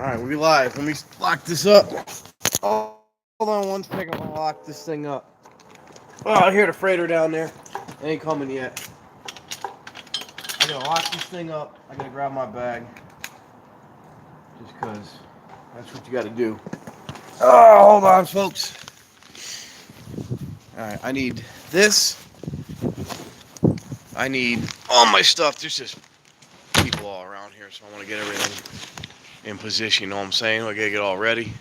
Alright, we live. Let me lock this up. Oh, hold on one second. I'll lock this thing up. Oh, I hear the freighter down there. It ain't coming yet. I gotta lock this thing up. I gotta grab my bag. Just because that's what you gotta do. Oh, hold on, folks. Alright, I need this. I need all my stuff. There's just people all around here, so I want to get everything in position. You know what I'm saying? I gotta get all ready.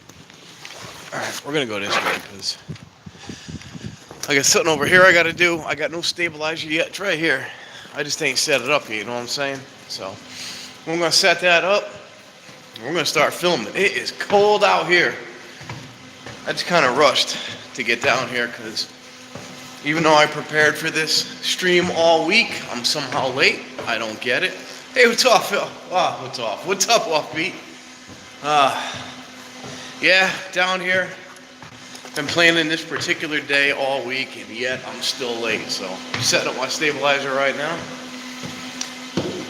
Alright, we're gonna go this way because I got something over here I gotta do. I got no stabilizer yet. It's right here. I just ain't set it up yet, you know what I'm saying? So we're gonna set that up. We're gonna start filming. It is cold out here. I just kind of rushed to get down here because even though I prepared for this stream all week, I'm somehow late. I don't get it. Hey, what's up, Phil? Ah, what's off? What's up, Offbeat? Yeah, down here. Been planning this particular day all week, and yet I'm still late. So I'm setting up my stabilizer right now.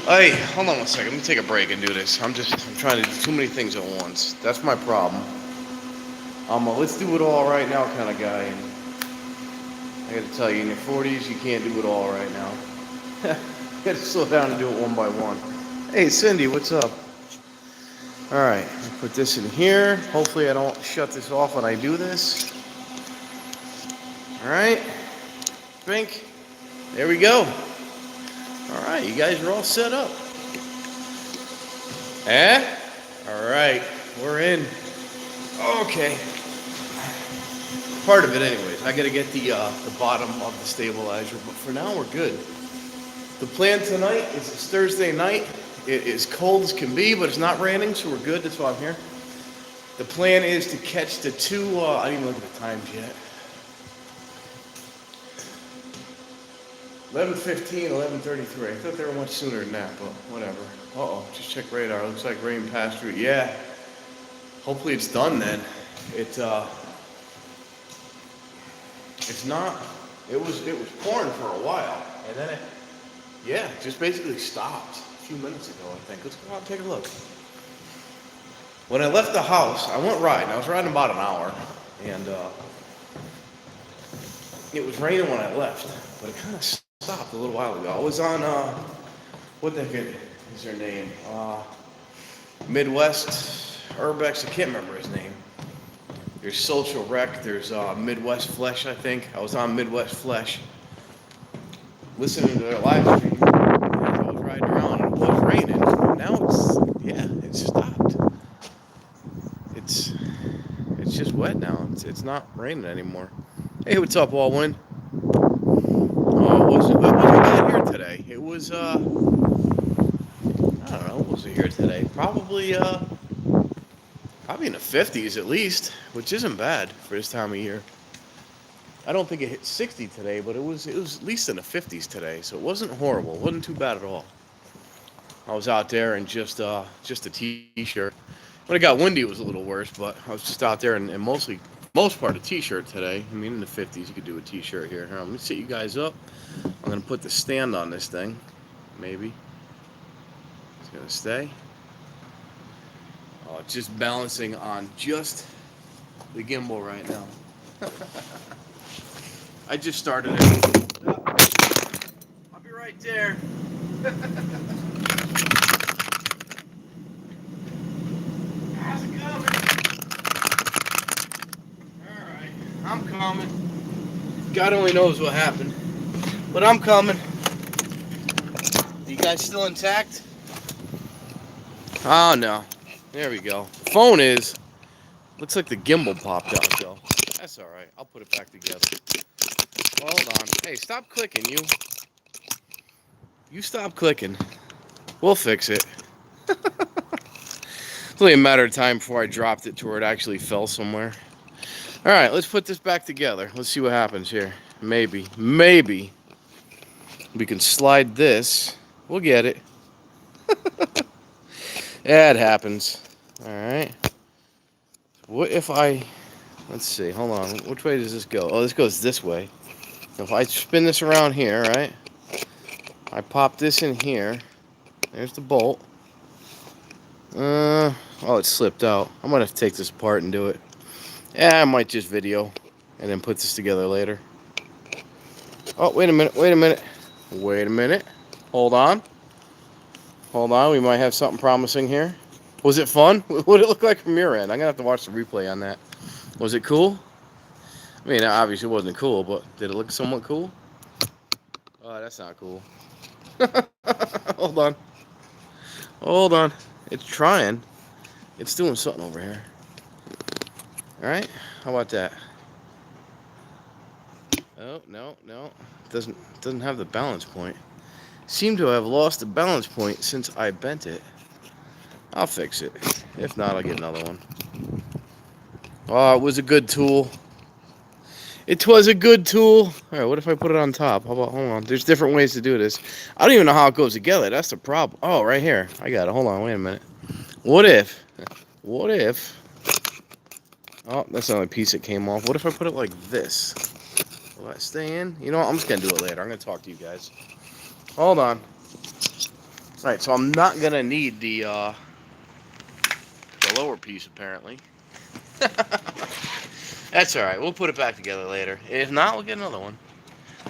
Hey, hold on one second. Let me take a break and do this. I'm trying to do too many things at once. That's my problem. I'm a let's do it all right now kind of guy. And I got to tell you, in your 40s, you can't do it all right now. You got to slow down and do it one by one. Hey, Cindy, what's up? All right, put this in here. Hopefully I don't shut this off when I do this. All right, Pink, there we go. All right, you guys are all set up. Eh? All right, we're in. Okay. Part of it anyways. I got to get the bottom of the stabilizer, but for now we're good. The plan tonight is it's Thursday night. It is cold as can be, but it's not raining, so we're good. That's why I'm here. The plan is to catch the two, I didn't even look at the times yet. 11:15, 11:33. I thought they were much sooner than that, but whatever. Uh-oh, just check radar. Looks like rain passed through. Yeah. Hopefully it's done then. It's not, it was pouring for a while, and then it just basically stopped a few minutes ago, I think. Let's go out and take a look. When I left the house, I went riding. I was riding about an hour, and it was raining when I left, but it kind of stopped a little while ago. I was on, what the heck is their name? Midwest Urbex, I can't remember his name. There's Social Rec, there's Midwest Flesh, I think. I was on Midwest Flesh, listening to their live stream. I was riding around and it was raining. Now it stopped. It's just wet now. It's not raining anymore. Hey, what's up, Walwyn? Oh, it wasn't bad here today. It was, I don't know, what was it here today? Probably in the 50s at least, which isn't bad for this time of year. I don't think it hit 60 today, but it was at least in the 50s today, so it wasn't horrible. It wasn't too bad at all. I was out there in just a t-shirt. When it got windy, it was a little worse, but I was just out there in most part a t-shirt today. I mean, in the 50s, you could do a t-shirt here. Here, let me set you guys up. I'm gonna put the stand on this thing. Maybe it's gonna stay. Oh, it's just balancing on just the gimbal right now. I just started it. I'll be right there. How's it going? Alright, I'm coming. God only knows what happened. But I'm coming. You guys still intact? Oh no. There we go. The phone is. Looks like the gimbal popped out though. That's alright. I'll put it back together. Hold on. Hey, stop clicking, you. You stop clicking. We'll fix it. It's only a matter of time before I dropped it to where it actually fell somewhere. Alright, let's put this back together. Let's see what happens here. Maybe we can slide this. We'll get it. Yeah, it happens. Alright. What if let's see, hold on. Which way does this go? Oh, this goes this way. If I spin this around here, right? I pop this in here. There's the bolt. Oh, it slipped out. I'm gonna have to take this apart and do it. Yeah, I might just video and then put this together later. Oh, wait a minute, wait a minute. Wait a minute. Hold on. Hold on, we might have something promising here. Was it fun? What did it look like from your end? I'm gonna have to watch the replay on that. Was it cool? I mean, obviously it wasn't cool, but did it look somewhat cool? Oh, that's not cool. Hold on. Hold on. It's trying. It's doing something over here. Alright, how about that? Oh, no, no. It doesn't have the balance point. Seem to have lost the balance point since I bent it. I'll fix it. If not, I'll get another one. Oh, it was a good tool. It was a good tool. Alright, what if I put it on top? How about, hold on. There's different ways to do this. I don't even know how it goes together. That's the problem. Oh, right here. I got it. Hold on, wait a minute. What if? Oh, that's the only piece that came off. What if I put it like this? Will that stay in? You know what? I'm just going to do it later. I'm going to talk to you guys. Hold on. Alright, so I'm not going to need the lower piece, apparently. That's alright. We'll put it back together later. If not, we'll get another one.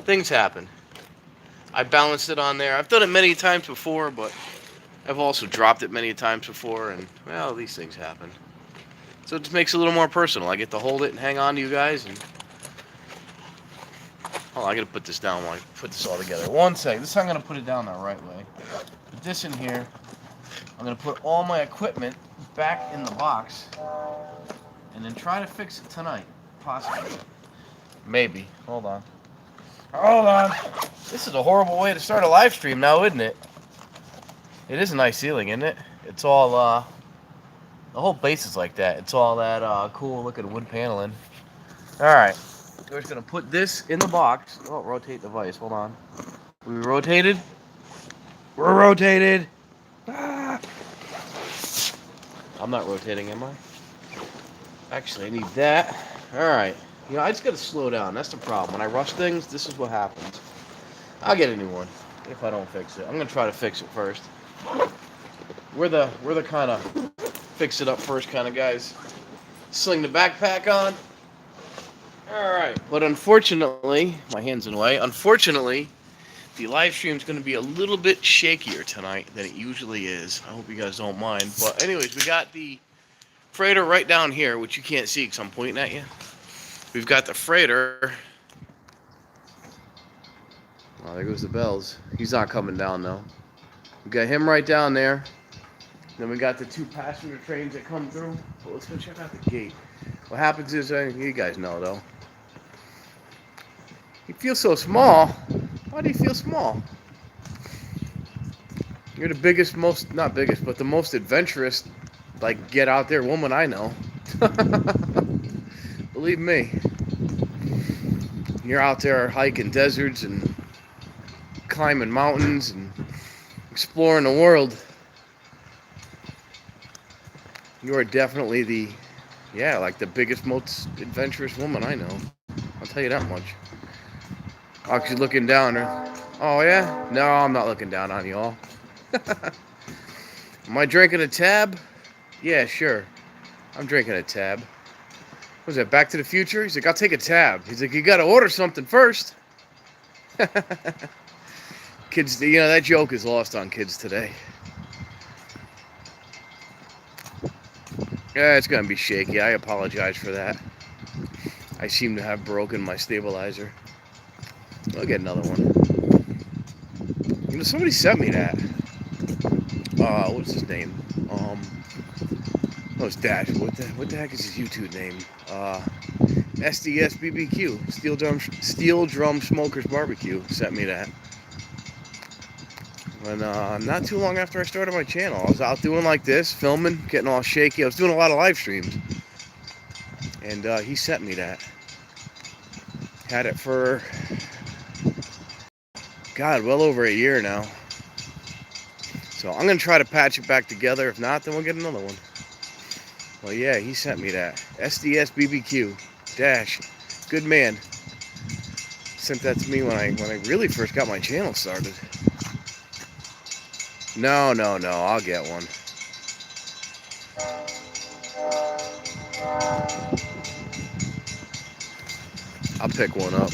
Things happen. I balanced it on there. I've done it many times before, but I've also dropped it many times before, and, well, these things happen. So it just makes it a little more personal. I get to hold it and hang on to you guys, and... Oh, I gotta put this down while I put this all together. One second. This time I'm gonna put it down the right way. Put this in here. I'm gonna put all my equipment back in the box, and then try to fix it tonight. Possibly. Maybe. Hold on. Hold on. This is a horrible way to start a live stream now, isn't it? It is a nice ceiling, isn't it? It's all, the whole base is like that. It's all that, cool looking wood paneling. Alright. We're just going to put this in the box. Oh, rotate the vise. Hold on. We rotated? We're rotated! Ah. I'm not rotating, am I? Actually, I need that. Alright. You know, I just got to slow down. That's the problem. When I rush things, this is what happens. I'll get a new one if I don't fix it. I'm going to try to fix it first. We're the kind of fix it up first kind of guys. Sling the backpack on. Alright, but unfortunately, my hand's in the way. Unfortunately, the live stream's going to be a little bit shakier tonight than it usually is. I hope you guys don't mind. But anyways, we got the freighter right down here, which you can't see because I'm pointing at you. We've got the freighter. Oh, there goes the bells. He's not coming down, though. We got him right down there. Then we got the 2 passenger trains that come through. But let's go check out the gate. What happens is, you guys know, though. You feel so small. Why do you feel small? You're the biggest, not biggest, but the most adventurous, like, get out there woman I know. Believe me. You're out there hiking deserts and climbing mountains and exploring the world. You are definitely the biggest, most adventurous woman I know. I'll tell you that much. Actually looking down her. Oh, yeah? No, I'm not looking down on y'all. Am I drinking a tab? Yeah, sure. I'm drinking a tab. What was that, Back to the Future? He's like, I'll take a tab. He's like, you gotta order something first. Kids, you know, that joke is lost on kids today. Yeah, it's gonna be shaky. I apologize for that. I seem to have broken my stabilizer. I'll get another one. You know, somebody sent me that. What's his name? It's Dash. What the heck is his YouTube name? SDS BBQ. Steel Drum Smokers Barbecue sent me that. And not too long after I started my channel, I was out doing like this, filming, getting all shaky. I was doing a lot of live streams. And he sent me that. Had it for, God, well over a year now. So I'm going to try to patch it back together. If not, then we'll get another one. Well, yeah, he sent me that. SDS BBQ. Dash. Good man. Sent that to me when I really first got my channel started. No, I'll get one. I'll pick one up.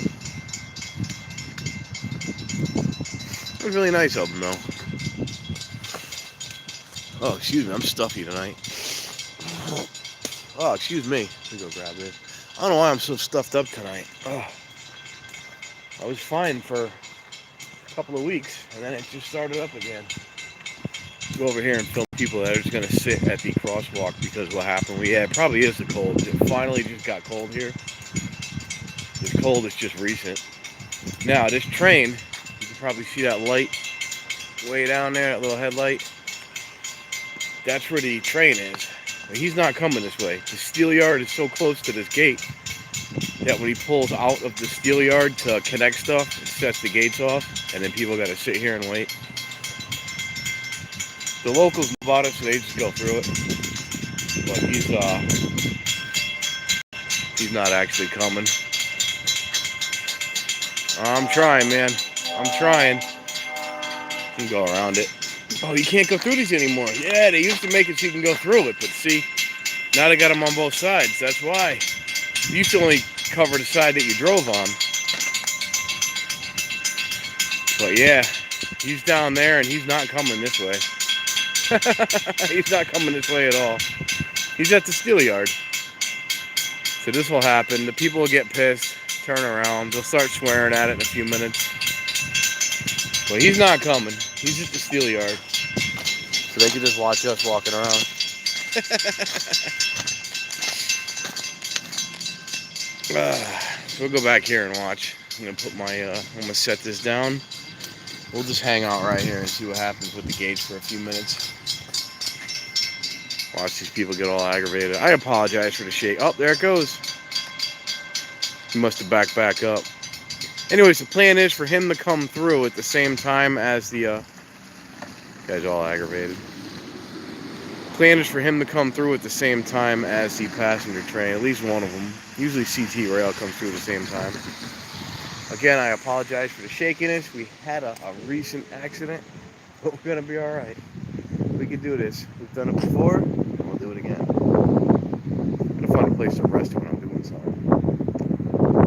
It was really nice of them, though. Oh, excuse me, I'm stuffy tonight. Oh, excuse me. Let me go grab this. I don't know why I'm so stuffed up tonight. Oh, I was fine for a couple of weeks, and then it just started up again. Go over here and film people that are just going to sit at the crosswalk because what happened. Yeah, it probably is the cold. It finally just got cold here. This cold is just recent. Now, this train, you can probably see that light way down there, that little headlight. That's where the train is. But he's not coming this way. The steel yard is so close to this gate that when he pulls out of the steel yard to connect stuff, it sets the gates off, and then people got to sit here and wait. The locals know about it, so they just go through it. But he's not actually coming. I'm trying, man. I'm trying. You can go around it. Oh, you can't go through these anymore. Yeah, they used to make it so you can go through it, but see, now they got them on both sides. That's why. You used to only cover the side that you drove on. But yeah, he's down there and he's not coming this way. He's not coming this way at all. He's at the steel yard. So this will happen. The people will get pissed, turn around. They'll start swearing at it in a few minutes. But he's not coming. He's at the steel yard. So they can just watch us walking around. So we'll go back here and watch. I'm gonna put my I'm gonna set this down. We'll just hang out right here and see what happens with the gates for a few minutes. Watch these people get all aggravated. I apologize for the shake. Oh, there it goes. He must have backed back up. Anyways, the plan is for him to come through at the same time as the guy's all aggravated. Plan is for him to come through at the same time as the passenger train, at least one of them. Usually CT rail comes through at the same time. Again, I apologize for the shakiness. We had a recent accident, but we're gonna be all right. We can do this. We've done it before, and we'll do it again. I'm gonna find a place to rest when I'm doing something.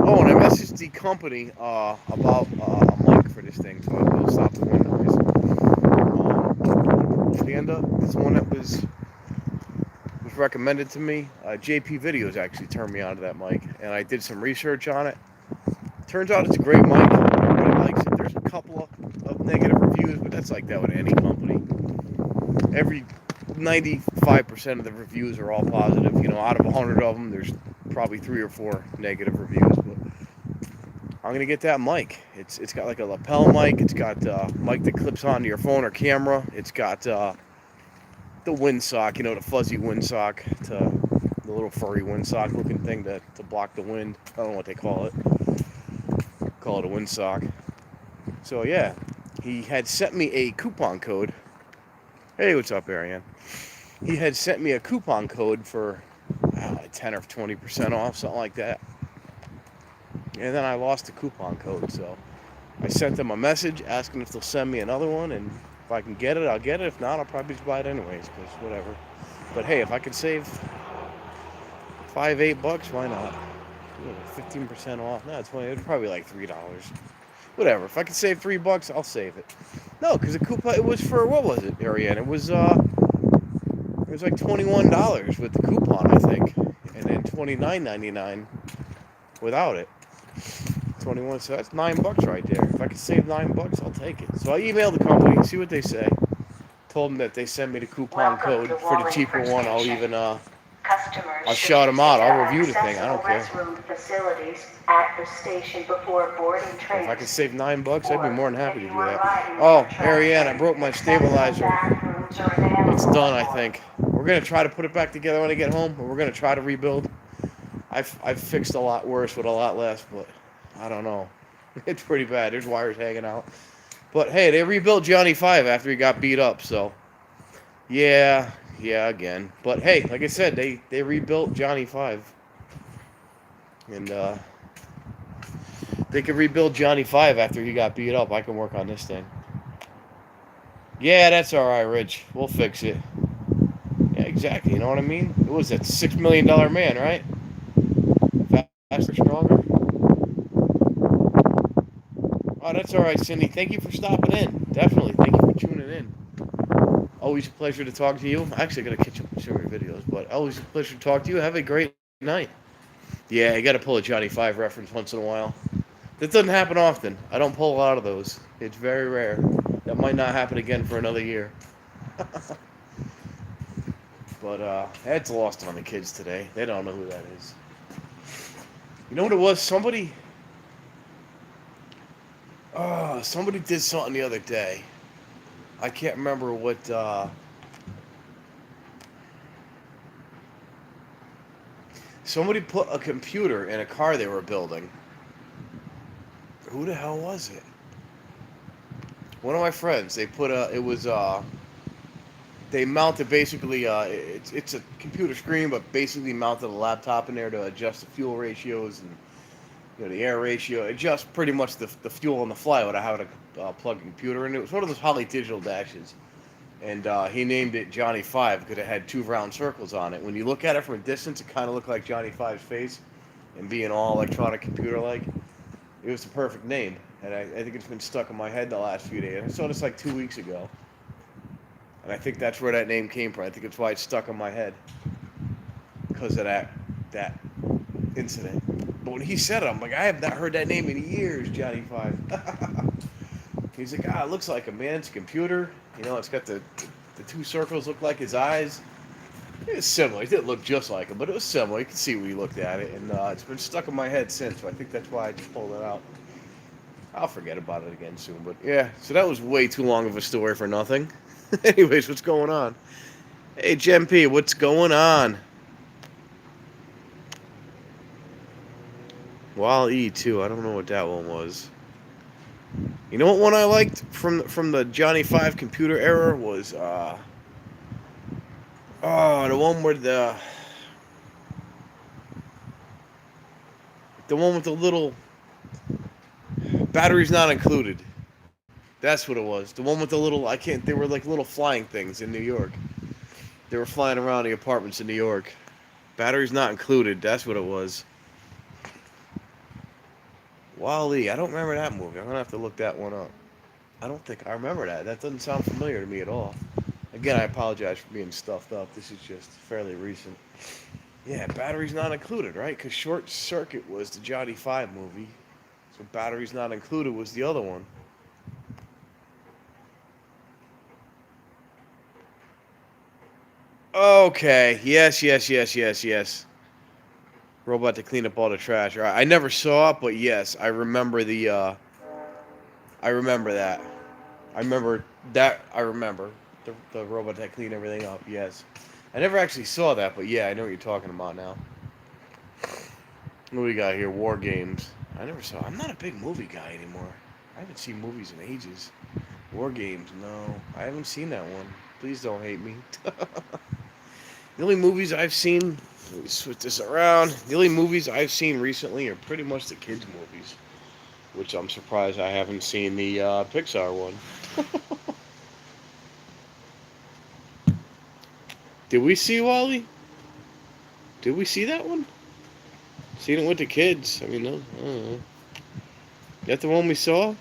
Oh, and I messaged the company about a mic for this thing, so I'll stop the wind noise. This one that was recommended to me. JP Videos actually turned me on to that mic, and I did some research on it. Turns out it's a great mic. Everybody likes it. There's a couple of negative reviews, but that's like that with any company. Every 95% of the reviews are all positive. You know, out of 100 of them, there's probably 3 or 4 negative reviews. But I'm gonna get that mic. It's got like a lapel mic. It's got a mic that clips onto your phone or camera. It's got the windsock, you know, the fuzzy windsock, the little furry windsock looking thing to block the wind. I don't know what they call it. Call it a windsock. So yeah, he had sent me a coupon code. Hey, what's up, Ariane? He had sent me a coupon code for 10 or 20% off, something like that. And then I lost the coupon code, so I sent them a message asking if they'll send me another one, and if I can get it, I'll get it. If not, I'll probably just buy it anyways, because whatever. But hey, if I can save $5-8, why not? 15% off. No, it's probably like $3. Whatever. If I can save $3, I'll save it. No, because the coupon, it was for, what was it, Ariane? It was like $21 with the coupon, I think, and then $29.99 without it. 21, so that's $9 right there. If I could save $9, I'll take it. So I emailed the company, see what they say. Told them that they send me the coupon code for the cheaper one. I'll even I'll shout them out. I'll review the thing. I don't care. If I could save $9, I'd be more than happy to do that. Oh, Ariane, I broke my stabilizer. It's done, I think. We're gonna try to put it back together when I get home, but we're gonna try to rebuild. I've fixed a lot worse with a lot less, but I don't know. It's pretty bad. There's wires hanging out. But hey, they rebuilt Johnny 5 after he got beat up, so yeah, again. But hey, like I said, they rebuilt Johnny 5. And they could rebuild Johnny 5 after he got beat up. I can work on this thing. Yeah, that's alright, Rich. We'll fix it. Yeah, Exactly. You know what I mean? It was that $6 million man, right? Faster, stronger. Oh, that's all right, Cindy. Thank you for stopping in. Definitely. Thank you for tuning in. Always a pleasure to talk to you. I actually got to catch up with some of your videos, but always a pleasure to talk to you. Have a great night. Yeah, you got to pull a Johnny Five reference once in a while. That doesn't happen often. I don't pull a lot of those. It's very rare. That might not happen again for another year. But that's lost on the kids today. They don't know who that is. You know what it was? Somebody did something the other day. I can't remember what. Somebody put a computer in a car they were building. Who the hell was it? One of my friends. They put a. It was. They mounted basically. It's a computer screen, but basically mounted a laptop in there to adjust the fuel ratios and the air ratio. Adjust pretty much the fuel on the fly without having to plug a computer in. It was one of those Holly Digital dashes. And he named it Johnny Five because it had two round circles on it. When you look at it from a distance, it kind of looked like Johnny Five's face, and being all electronic computer like, it was the perfect name. And I think it's been stuck in my head the last few days. I saw this like 2 weeks ago, and I think that's where that name came from. I think it's why it's stuck in my head because of that incident. But when he said it, I'm like, I have not heard that name in years, Johnny Five. He's like, it looks like a man. It's a computer. It's got the two circles look like his eyes. It was similar. It didn't look just like him, but it was similar. You can see when you looked at it, and it's been stuck in my head since. So I think that's why I just pulled it out. I'll forget about it again soon. But yeah, so that was way too long of a story for nothing. Anyways, what's going on? Hey, Jen P, what's going on? Wall E too. I don't know what that one was. You know what one I liked from the Johnny Five computer era was the one where the one with the little batteries not included. That's what it was. The one with the little they were like little flying things in New York. They were flying around the apartments in New York. Batteries not included. That's what it was. Wall-E. I don't remember that movie. I'm gonna have to look that one up. I don't think I remember that. That doesn't sound familiar to me at all. Again, I apologize for being stuffed up. This is just fairly recent. Yeah, batteries not included, right? Because Short Circuit was the Johnny Five movie. So batteries not included was the other one. Okay. Yes, yes, yes, yes, yes. Robot to clean up all the trash. All right. I never saw it, but yes, I remember I remember that. I remember that. I remember the robot that cleaned everything up. Yes. I never actually saw that, but yeah, I know what you're talking about now. What do we got here? War games. I never saw. I'm not a big movie guy anymore. I haven't seen movies in ages. War games. No, I haven't seen that one. Please don't hate me. The only movies I've seen, let me switch this around. The only movies I've seen recently are pretty much the kids' movies, which I'm surprised I haven't seen the Pixar one. Did we see Wally? Did we see that one? Seen it with the kids. I mean, no, I don't know. That the one we saw?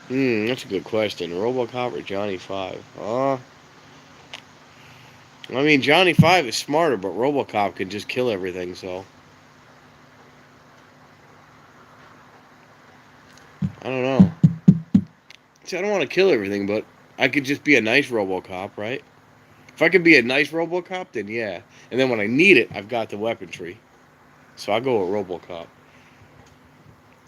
That's a good question. RoboCop or Johnny Five? I mean, Johnny Five is smarter, but RoboCop can just kill everything. So I don't know. See, I don't want to kill everything, but I could just be a nice RoboCop, right? If I could be a nice RoboCop, then yeah. And then when I need it, I've got the weaponry. So I'll go with RoboCop.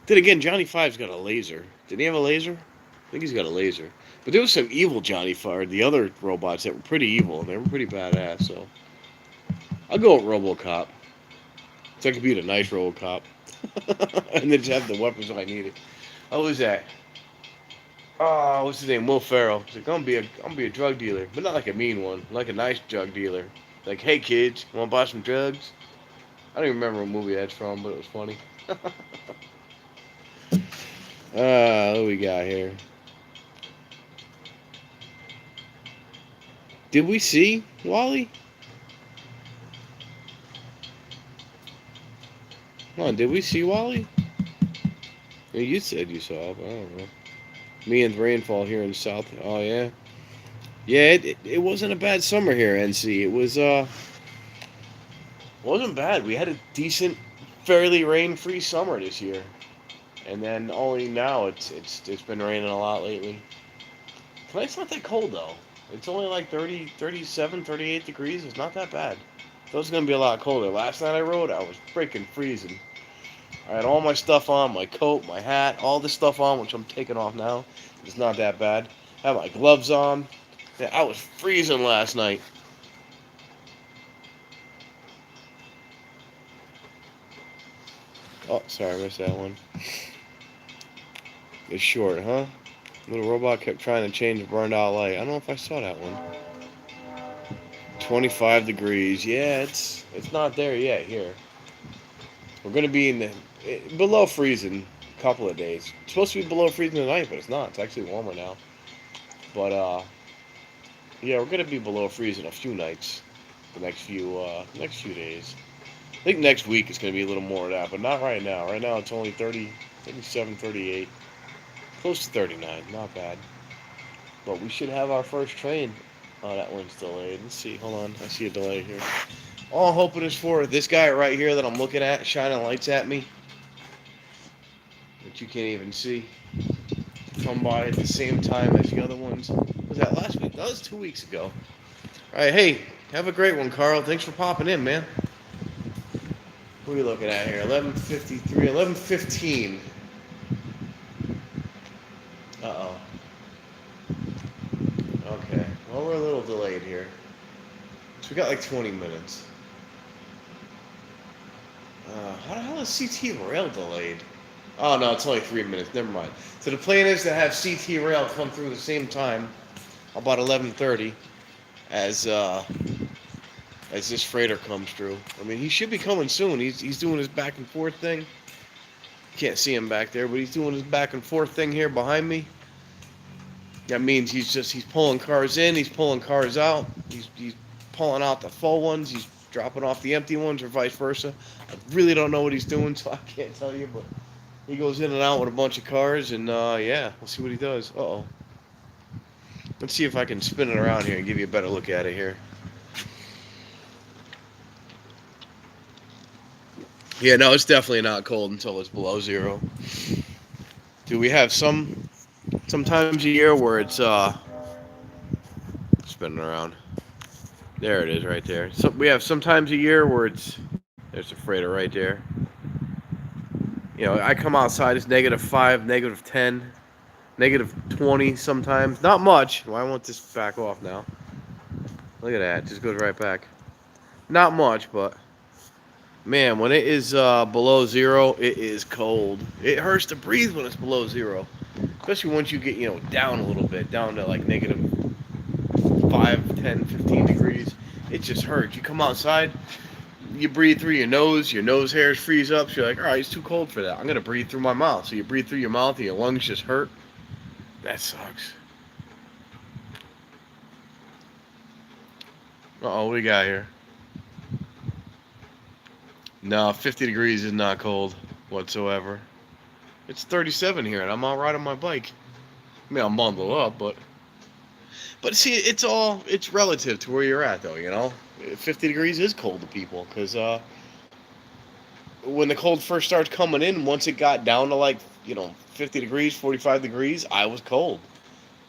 Then again, Johnny Five's got a laser. Did he have a laser? I think he's got a laser. But there was some evil Johnny Five, the other robots that were pretty evil. They were pretty badass. So I'll go with RoboCop. So I could be the nice RoboCop, and then just have the weapons when I need it. How was that? Oh, what's his name? Will Ferrell. He's like, I'm gonna be a drug dealer, but not like a mean one, like a nice drug dealer. Like, hey kids, wanna buy some drugs? I don't even remember what movie that's from, but it was funny. What we got here? Did we see Wally? Come on, did we see Wally? Well, you said you saw it, but I don't know. Me and rainfall here in the south. Oh yeah, yeah. It wasn't a bad summer here, NC. It wasn't bad. We had a decent, fairly rain-free summer this year, and then only now it's been raining a lot lately. Tonight's not that cold though. It's only like 30, 37, 38 degrees. It's not that bad. So it's gonna be a lot colder. Last night I rode, I was freaking freezing. I had all my stuff on, my coat, my hat, all this stuff on, which I'm taking off now. It's not that bad. I have my gloves on. Yeah, I was freezing last night. Oh, sorry, I missed that one. It's short, huh? Little robot kept trying to change a burned out light. I don't know if I saw that one. 25 degrees. Yeah, it's not there yet here. We're gonna be in the below freezing a couple of days. It's supposed to be below freezing tonight, but it's not. It's actually warmer now. But yeah, we're gonna be below freezing a few nights. The next few days. I think next week is gonna be a little more of that, but not right now. Right now it's only 30, 37, 38, close to 39. Not bad. But we should have our first train. Oh, that one's delayed. Let's see. Hold on. I see a delay here. All I'm hoping is for this guy right here that I'm looking at, shining lights at me, that you can't even see, come by at the same time as the other ones. Was that last week? That was 2 weeks ago. All right. Hey, have a great one, Carl. Thanks for popping in, man. What are we looking at here? 11:53, 11:15. Uh-oh. Okay. Well, we're a little delayed here. So we got like 20 minutes. How the hell is CT Rail delayed? Oh, no, it's only 3 minutes. Never mind. So the plan is to have CT Rail come through the same time, about 11:30, as this freighter comes through. I mean, he should be coming soon. He's doing his back and forth thing. Can't see him back there, but he's doing his back and forth thing here behind me. That means he's pulling cars in, he's pulling cars out, he's pulling out the full ones, he's dropping off the empty ones, or vice versa. I really don't know what he's doing, so I can't tell you, but he goes in and out with a bunch of cars, and yeah, we'll see what he does. Uh-oh. Let's see if I can spin it around here and give you a better look at it here. Yeah, no, it's definitely not cold until it's below zero. Do we have sometimes a year where it's spinning around? There it is right there. So we have sometimes a year where there's a freighter right there. You know, I come outside, it's -5, -10, -20 sometimes. Not much. Well, I want this back off now. Look at that. It just goes right back. Not much, but man, when it is below zero, it is cold. It hurts to breathe when it's below zero. Especially once you get, down a little bit, down to like -5, 10, 15 degrees. It just hurts. You come outside, you breathe through your nose hairs freeze up, so you're like, all right, it's too cold for that. I'm going to breathe through my mouth. So you breathe through your mouth and your lungs just hurt. That sucks. Uh-oh, what we got here? No, 50 degrees is not cold whatsoever. It's 37 here, and I'm out riding my bike. I mean, I'm bundled up, but see, it's relative to where you're at, though. 50 degrees is cold to people, because when the cold first starts coming in, once it got down to like 50 degrees, 45 degrees, I was cold.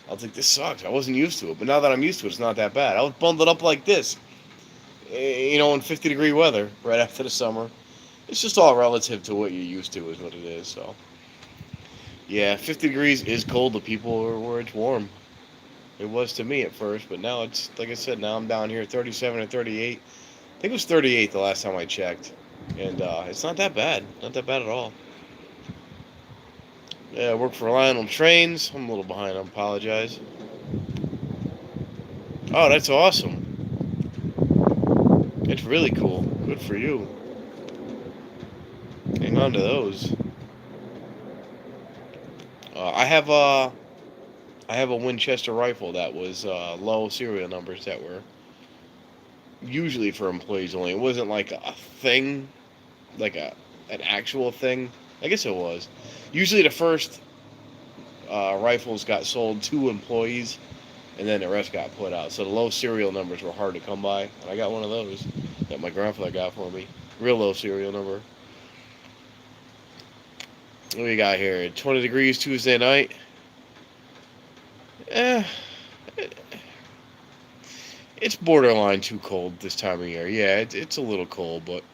I was like, this sucks. I wasn't used to it, but now that I'm used to it, it's not that bad. I was bundled up like this, in 50-degree weather right after the summer. It's just all relative to what you're used to, is what it is. So, yeah, 50 degrees is cold to people where it's warm. It was to me at first, but now it's, like I said, now I'm down here 37 or 38. I think it was 38 the last time I checked. And it's not that bad. Not that bad at all. Yeah, I work for Lionel Trains. I'm a little behind. I apologize. Oh, that's awesome. It's really cool. Good for you. Hang on to those. I I have a Winchester rifle that was low serial numbers that were usually for employees only. It wasn't like a thing, like an actual thing. I guess it was. Usually the first rifles got sold to employees, and then the rest got put out. So the low serial numbers were hard to come by, and I got one of those that my grandfather got for me. Real low serial number. What do we got here? 20 degrees Tuesday night. Eh, it's borderline too cold this time of year. Yeah, it's a little cold, but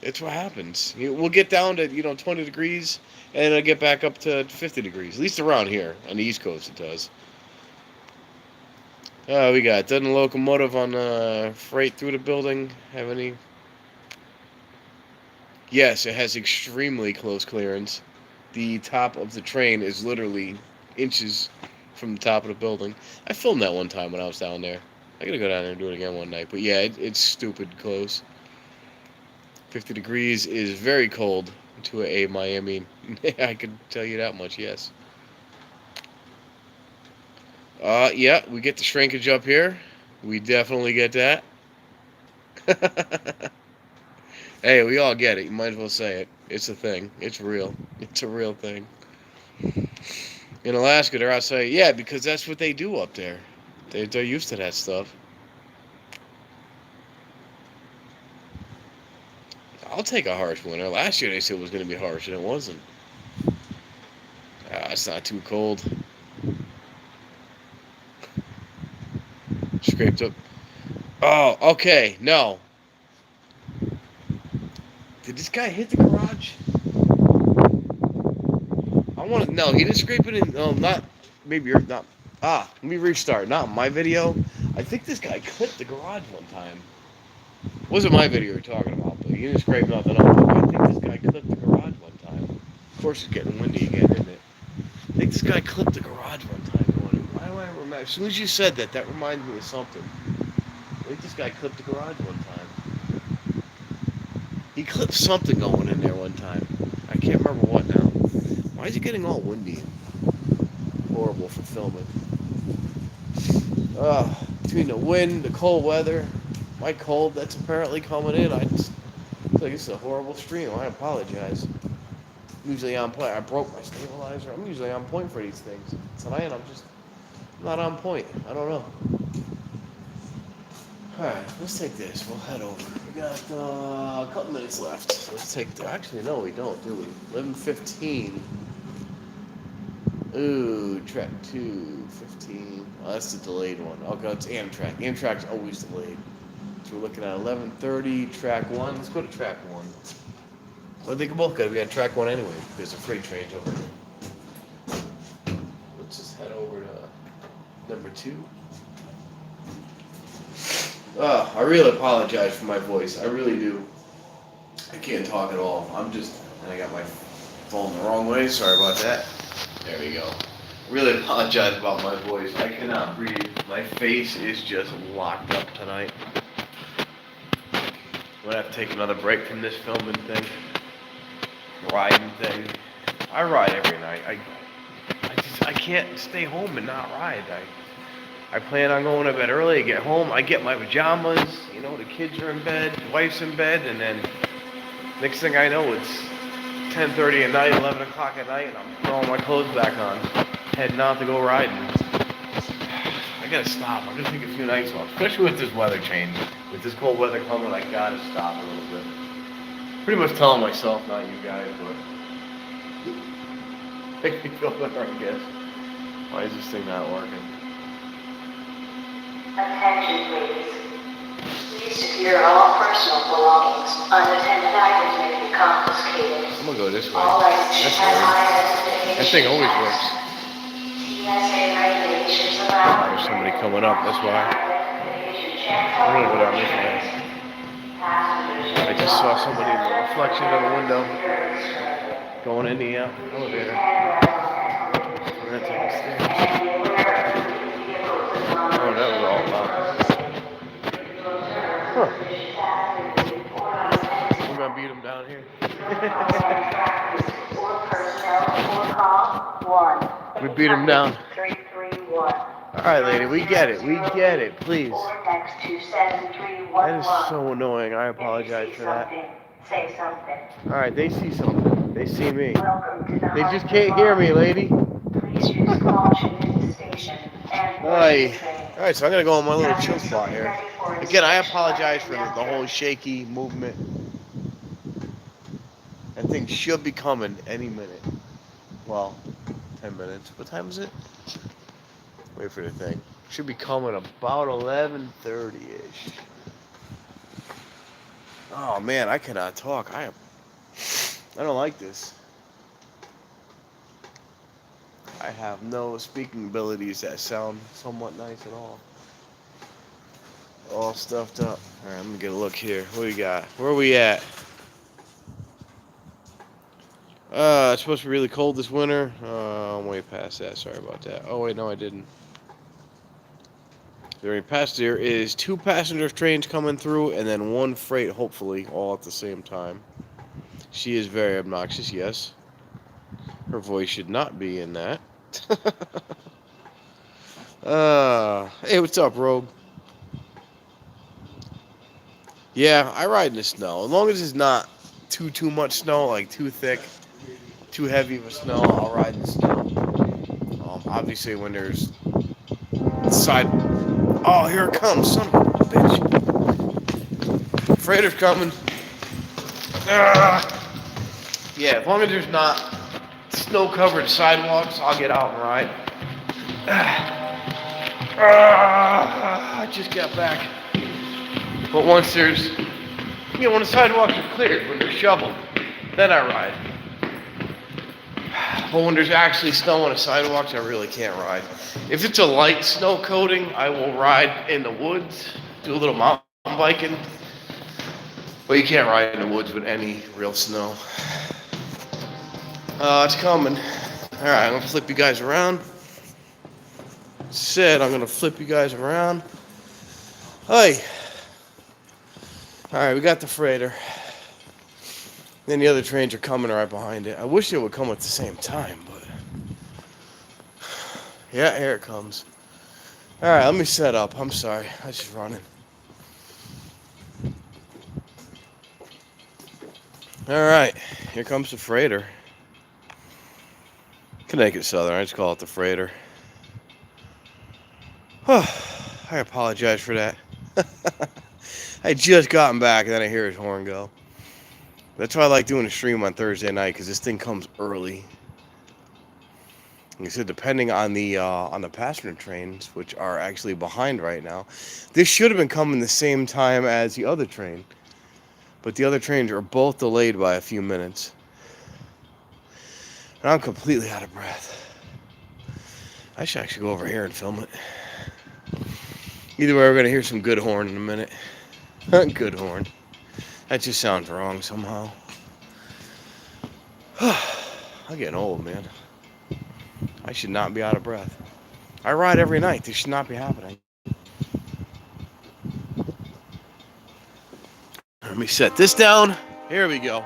it's what happens. We'll get down to 20 degrees, and it'll get back up to 50 degrees. At least around here on the East Coast, it does. We got doesn't the locomotive on freight through the building have any? Yes, it has extremely close clearance. The top of the train is literally inches from the top of the building. I filmed that one time when I was down there. I gotta go down there and do it again one night. But yeah, it's stupid close. 50 degrees is very cold to a Miami. I could tell you that much, yes. Yeah, we get the shrinkage up here. We definitely get that. Hey, we all get it. You might as well say it. It's a thing. It's real. It's a real thing. In Alaska, they're outside. Yeah, because that's what they do up there. They're used to that stuff. I'll take a harsh winter. Last year they said it was going to be harsh, and it wasn't. It's not too cold. Scraped up. Oh, okay. No. Did this guy hit the garage? I want to. No, he didn't scrape it in. No, not. Maybe you're not. Let me restart. Not my video. I think this guy clipped the garage one time. It wasn't my video you're talking about, but he didn't scrape nothing up. I think this guy clipped the garage one time. Of course, it's getting windy again, isn't it? I think this guy clipped the garage one time. Why do I remember? As soon as you said that, that reminds me of something. I think this guy clipped the garage one time. He clipped something going in there one time. I can't remember what now. Why is it getting all windy? Horrible for filming. Between the wind, the cold weather, my cold that's apparently coming in, I feel like it's a horrible stream. I apologize. I'm usually on point. I broke my stabilizer. I'm usually on point for these things. Tonight I'm just not on point. I don't know. Alright, let's take this. We'll head over. We got a couple minutes left. Let's take actually, no, we don't, do we? 11:15. Ooh, track 2:15. Oh, that's the delayed one. Oh, God, it's Amtrak. Amtrak's always delayed. So we're looking at 11:30, track 1. Let's go to track 1. Well, they can both go. We got track 1 anyway. There's a freight train over here. Let's just head over to number 2. I really apologize for my voice. I really do. I can't talk at all. And I got my phone the wrong way. Sorry about that. There we go. Really apologize about my voice. I cannot breathe. My face is just locked up tonight. I'm gonna have to take another break from this filming thing. Riding thing. I ride every night. I can't stay home and not ride. I plan on going to bed early. I get home, I get my pajamas, the kids are in bed, the wife's in bed, and then next thing I know, it's 10:30 at night, 11 o'clock at night, and I'm throwing my clothes back on, heading out to go riding. I gotta stop. I'm gonna take a few nights off, especially with this weather change. With this cold weather coming, I gotta stop a little bit. Pretty much telling myself, not you guys, but make me feel better, I guess. Why is this thing not working? Attention, please. Please secure all personal belongings. Unattended items may be confiscated. I'm gonna go this way. All items should have high That thing always works. TSA regulations allow. There's somebody coming up, that's why. I'm gonna go down this way. I just saw somebody in the reflection of the window going in the elevator. We're gonna take the stairs. Oh, that was all about. Huh. We're gonna beat him down here. We beat him down. right, lady, we get it. We get it. Please. Or next to That is 7311. so annoying. I If you apologize see for that. something, say something. All right, they see something. They see me. Welcome to the They just Hunter can't hear me, Line. lady. Please use caution in the station and board Aye. the train. All right, so I'm gonna go on my little chill Passengers spot will be here. ready for Again, I inspection apologize when for we the whole enter. shaky movement. That thing should be coming any minute. Well, 10 minutes. What time is it? Wait for the thing. Should be coming about 11:30-ish. Oh man, I cannot talk. I don't like this. I have no speaking abilities that sound somewhat nice at all. All stuffed up. All right, let me get a look here. What do we got? Where are we at? It's supposed to be really cold this winter. I'm way past that. Sorry about that. Oh wait, no, I didn't. There is 2 passenger trains coming through, and then 1 freight, hopefully, all at the same time. She is very obnoxious, yes. Her voice should not be in that. Hey, what's up, Rogue? Yeah, I ride in the snow. As long as it's not too much snow, like too thick, too heavy of a snow, I'll ride in the snow. Obviously, when there's side... Oh, here it comes, son of a bitch. Freighter's coming. Yeah, as long as there's not snow-covered sidewalks, I'll get out and ride. I just got back. But once there's, when the sidewalks are cleared, when they're shoveled, then I ride. But when there's actually snow on the sidewalks, I really can't ride. If it's a light snow coating, I will ride in the woods, do a little mountain biking. But you can't ride in the woods with any real snow. It's coming. All right, I'm gonna flip you guys around. I'm gonna flip you guys around. Hey. All right, we got the freighter. Then the other trains are coming right behind it. I wish they would come at the same time, but yeah, here it comes. All right, let me set up. I'm sorry, I was just running. All right, here comes the freighter. Connecticut Southern, I just call it the freighter. I apologize for that. I just gotten back and then I hear his horn go. That's why I like doing a stream on Thursday night, because this thing comes early. Like I said, depending on the passenger trains, which are actually behind right now, this should have been coming the same time as the other train. But the other trains are both delayed by a few minutes. And I'm completely out of breath. I should actually go over here and film it. Either way, we're going to hear some good horn in a minute. Good horn. That just sounds wrong somehow. I'm getting old, man. I should not be out of breath. I ride every night. This should not be happening. Let me set this down. Here we go.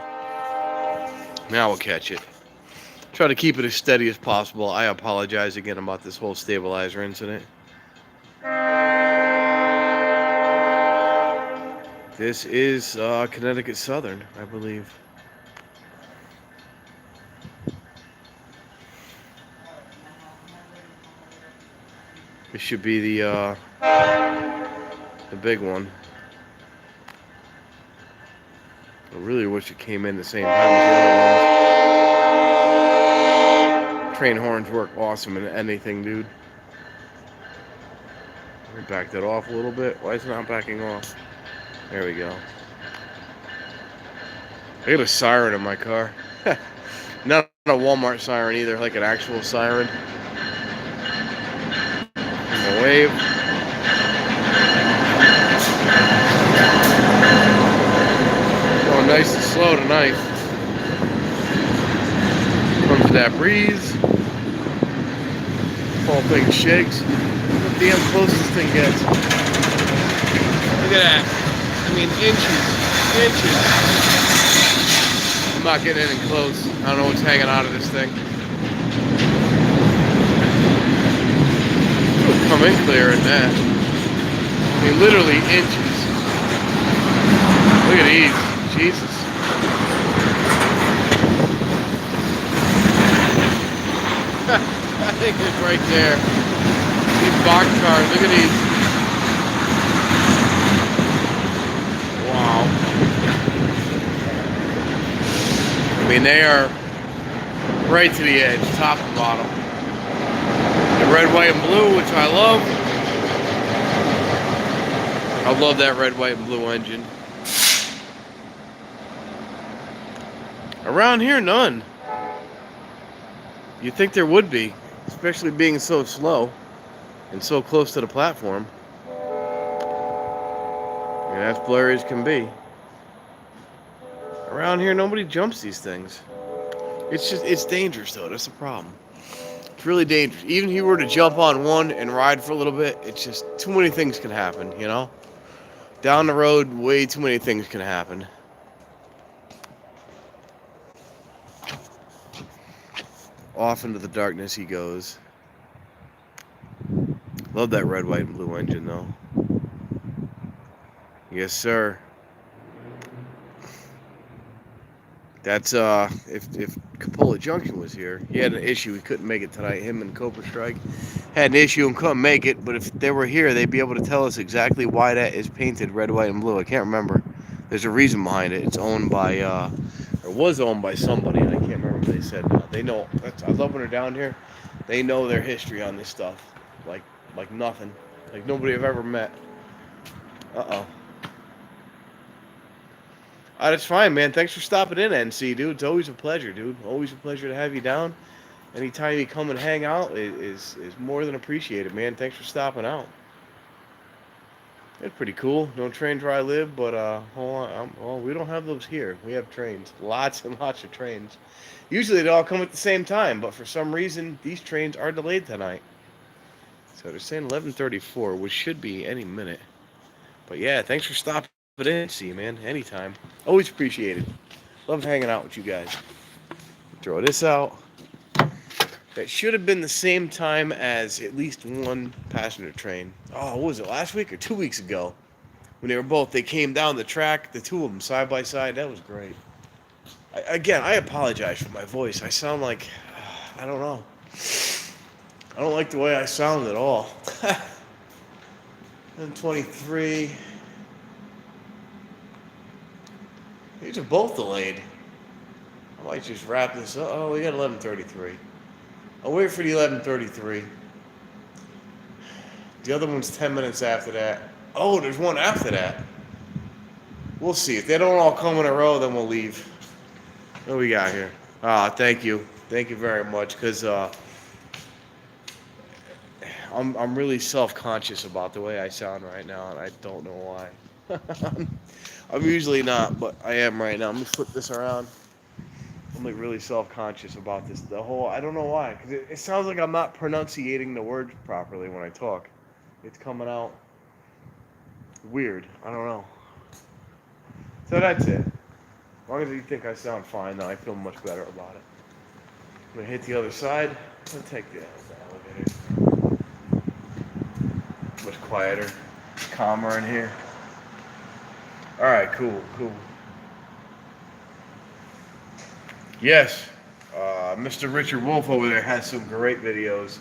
Now we'll catch it. Try to keep it as steady as possible. I apologize again about this whole stabilizer incident. This is Connecticut Southern, I believe. This should be the big one. I really wish it came in the same time as the other ones. Train horns work awesome in anything, dude. Let me back that off a little bit. Why is it not backing off? There we go. I got a siren in my car. Not a Walmart siren either, like an actual siren. And the wave. Going nice and slow tonight. Comes to that breeze. Whole thing shakes. Look how damn close this thing gets. Look at that. I mean, inches. I'm not getting any close. I don't know what's hanging out of this thing. come in clear in that. I mean, literally inches. Look at these. Jesus. I think it's right there. These box cars. Look at these. Wow. I mean, they are right to the edge, top and bottom. The red, white, and blue, which I love. I love that red, white, and blue engine. Around here, none. You'd think there would be, especially being so slow and so close to the platform. Yeah, that's blurry as can be. Around here, nobody jumps these things. It's dangerous though. That's the problem. It's really dangerous. Even if you were to jump on one and ride for a little bit, it's just too many things can happen, you know? Down the road, way too many things can happen. Off into the darkness he goes. Love that red, white, and blue engine though. Yes, sir. That's if Capola Junction was here, he had an issue. He couldn't make it tonight. Him and Cobra Strike had an issue and couldn't make it. But if they were here, they'd be able to tell us exactly why that is painted red, white, and blue. I can't remember. There's a reason behind it. It's owned by or was owned by somebody, and I can't remember what they said. They know. I love when they're down here. They know their history on this stuff, like nothing, like nobody I've ever met. Uh-oh. That's fine, man. Thanks for stopping in, NC, dude. It's always a pleasure, dude. Always a pleasure to have you down. Anytime you come and hang out is more than appreciated, man. Thanks for stopping out. It's pretty cool. No trains where I live, but hold on. Well, we don't have those here. We have trains. Lots and lots of trains. Usually they all come at the same time, but for some reason these trains are delayed tonight. So they're saying 11:34, which should be any minute. But yeah, thanks for stopping in. See you, man. Anytime. Always appreciated. Love hanging out with you guys. Throw this out. That should have been the same time as at least one passenger train. Oh, what was it, last week or 2 weeks ago? When they came down the track, the two of them side by side. That was great. Again, I apologize for my voice. I sound like, I don't know. I don't like the way I sound at all. I'm 23. These are both delayed. I might just wrap this up. Oh, we got 11:33. I'll wait for the 11:33. The other one's 10 minutes after that. Oh, there's one after that. We'll see. If they don't all come in a row, then we'll leave. What do we got here? Thank you. Thank you very much, because I'm really self-conscious about the way I sound right now, and I don't know why. I'm usually not, but I am right now. I'm gonna flip this around. I'm like really self-conscious about this. I don't know why, because it sounds like I'm not pronunciating the words properly when I talk. It's coming out weird. I don't know. So that's it. As long as you think I sound fine, then I feel much better about it. I'm gonna hit the other side. I'm gonna take the elevator. Much quieter, calmer in here. All right, cool. Yes, Mr. Richard Wolf over there has some great videos.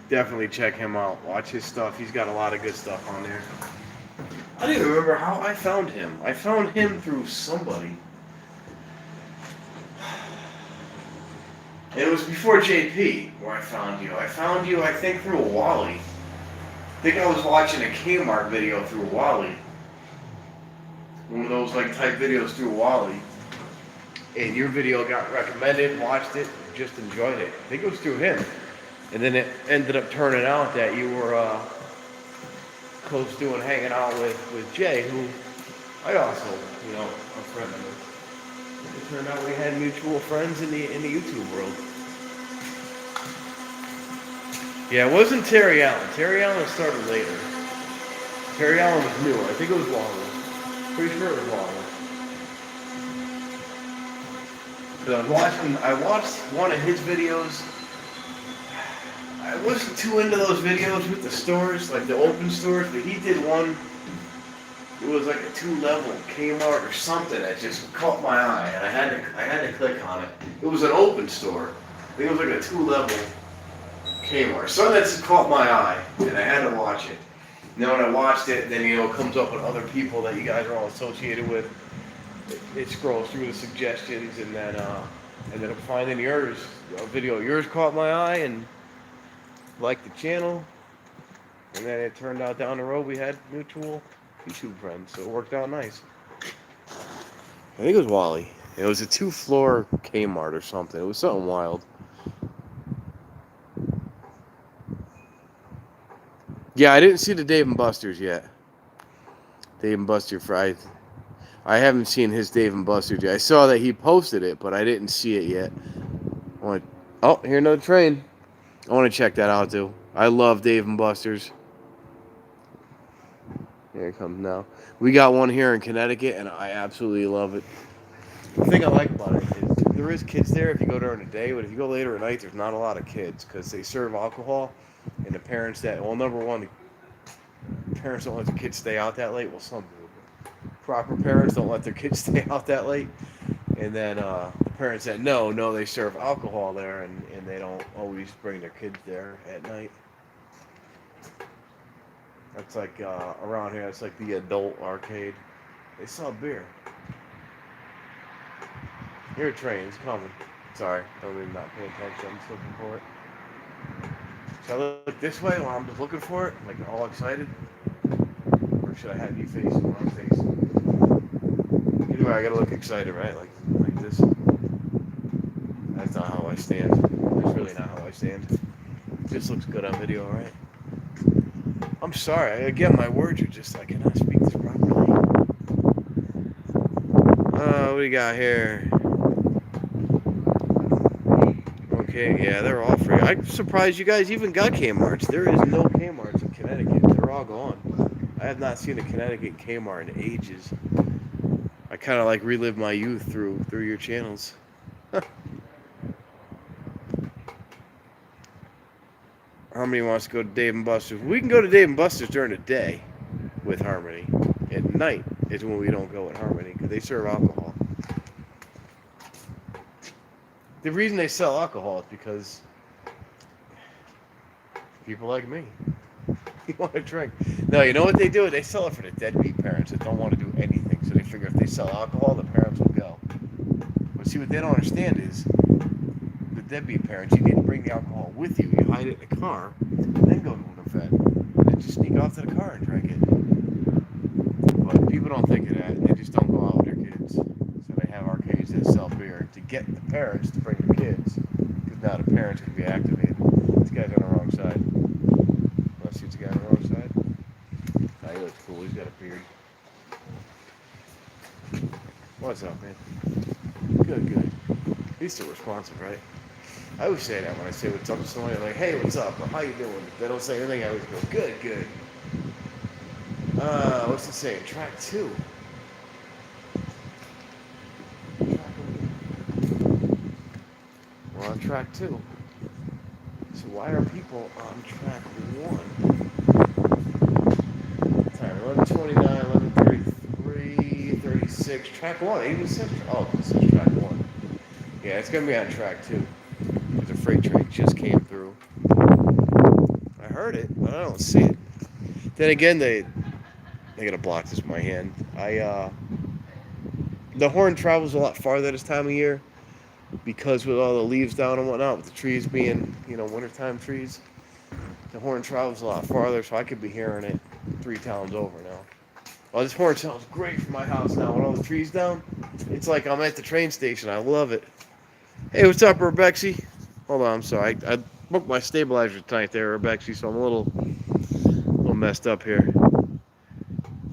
Definitely check him out. Watch his stuff. He's got a lot of good stuff on there. I don't even remember how I found him. I found him through somebody. And it was before JP where I found you. I found you, I think, through a Wally. I think I was watching a Kmart video through Wally. One of those like type videos through Wally. And your video got recommended, watched it, just enjoyed it. I think it was through him. And then it ended up turning out that you were close to and hanging out with Jay, who I also, a friend of. It turned out we had mutual friends in the YouTube world. Yeah, it wasn't Terry Allen. Terry Allen started later. Terry Allen was new. I think it was Longwood. Pretty sure it was Longwood. But I watched one of his videos. I wasn't too into those videos with the stores, like the open stores, but he did one. It was like a 2-level Kmart or something that just caught my eye, and I had to click on it. It was an open store. I think it was like a 2-level Kmart. Something that just caught my eye, and I had to watch it. And then when I watched it, then it comes up with other people that you guys are all associated with. It scrolls through the suggestions, and then I'm finding yours. A video of yours caught my eye, and liked the channel. And then it turned out down the road we had mutual YouTube friends, so it worked out nice. I think it was Wally. It was a 2-floor Kmart or something. It was something wild. Yeah, I didn't see the Dave and Buster's yet. Dave and Buster Fried. I haven't seen his Dave and Buster's yet. I saw that he posted it, but I didn't see it yet. Oh, here another train. I want to check that out too. I love Dave and Buster's. Here it comes now. We got one here in Connecticut, and I absolutely love it. The thing I like about it is there is kids there if you go during the day, but if you go later at night, there's not a lot of kids because they serve alcohol, and the parents number one, the parents don't let their kids stay out that late. Well, some do. Proper parents don't let their kids stay out that late. And then the parents that know they serve alcohol there, and they don't always bring their kids there at night. That's like around here, it's like the adult arcade. They sell beer. Here, train's coming. Sorry, I'm not paying attention. I'm just looking for it. Should I look this way while I'm just looking for it? Like all excited? Or should I have you facing where I'm facing? Either way, I gotta look excited, right? Like this. That's not how I stand. That's really not how I stand. This looks good on video, right? I'm sorry. Again, my words are just, I cannot speak this properly. What do we got here? Okay, yeah, they're all free. I'm surprised you guys even got Kmarts. There is no Kmarts in Connecticut. They're all gone. I have not seen a Connecticut Kmart in ages. I kind of like relive my youth through your channels. Harmony wants to go to Dave and Buster's. We can go to Dave and Buster's during the day with Harmony. At night is when we don't go at Harmony because they serve alcohol. The reason they sell alcohol is because people like me. You want to drink. No, you know what they do? They sell it for the deadbeat parents that don't want to do anything. So they figure if they sell alcohol, the parents will go. But see, what they don't understand is the deadbeat parents, you need to bring the alcohol with you. You hide it in the car, then go to an event. And then just sneak off to the car and drink it. But people don't think of that. They just don't go out with their kids. So they have arcades that sell beer to get the parents to bring their kids. Because now the parents can be activated. This guy's on the wrong side. Want to see the guy on the wrong side? Oh, he looks cool. He's got a beard. What's up, man? Good. He's still responsive, right? I always say that when I say what's up to somebody. I'm like, hey, what's up? Or how you doing? If they don't say anything, I always go, good. What's it saying? Track 2. We're on track 2. So why are people on track 1? Time 11:29, 11:33, 36. Track 1. 86. Oh, this is track 1. Yeah, it's gonna be on track 2. Because a freight train just came through. I heard it, but I don't see it. Then again, they gotta block this with my hand. The horn travels a lot farther this time of year because with all the leaves down and whatnot, with the trees being, wintertime trees, the horn travels a lot farther, so I could be hearing it 3 towns over now. Oh, this horn sounds great for my house now with all the trees down. It's like I'm at the train station. I love it. Hey, what's up, Rebexy? Hold on, I'm sorry. I broke my stabilizer tonight there, Rebexy, so I'm a little messed up here.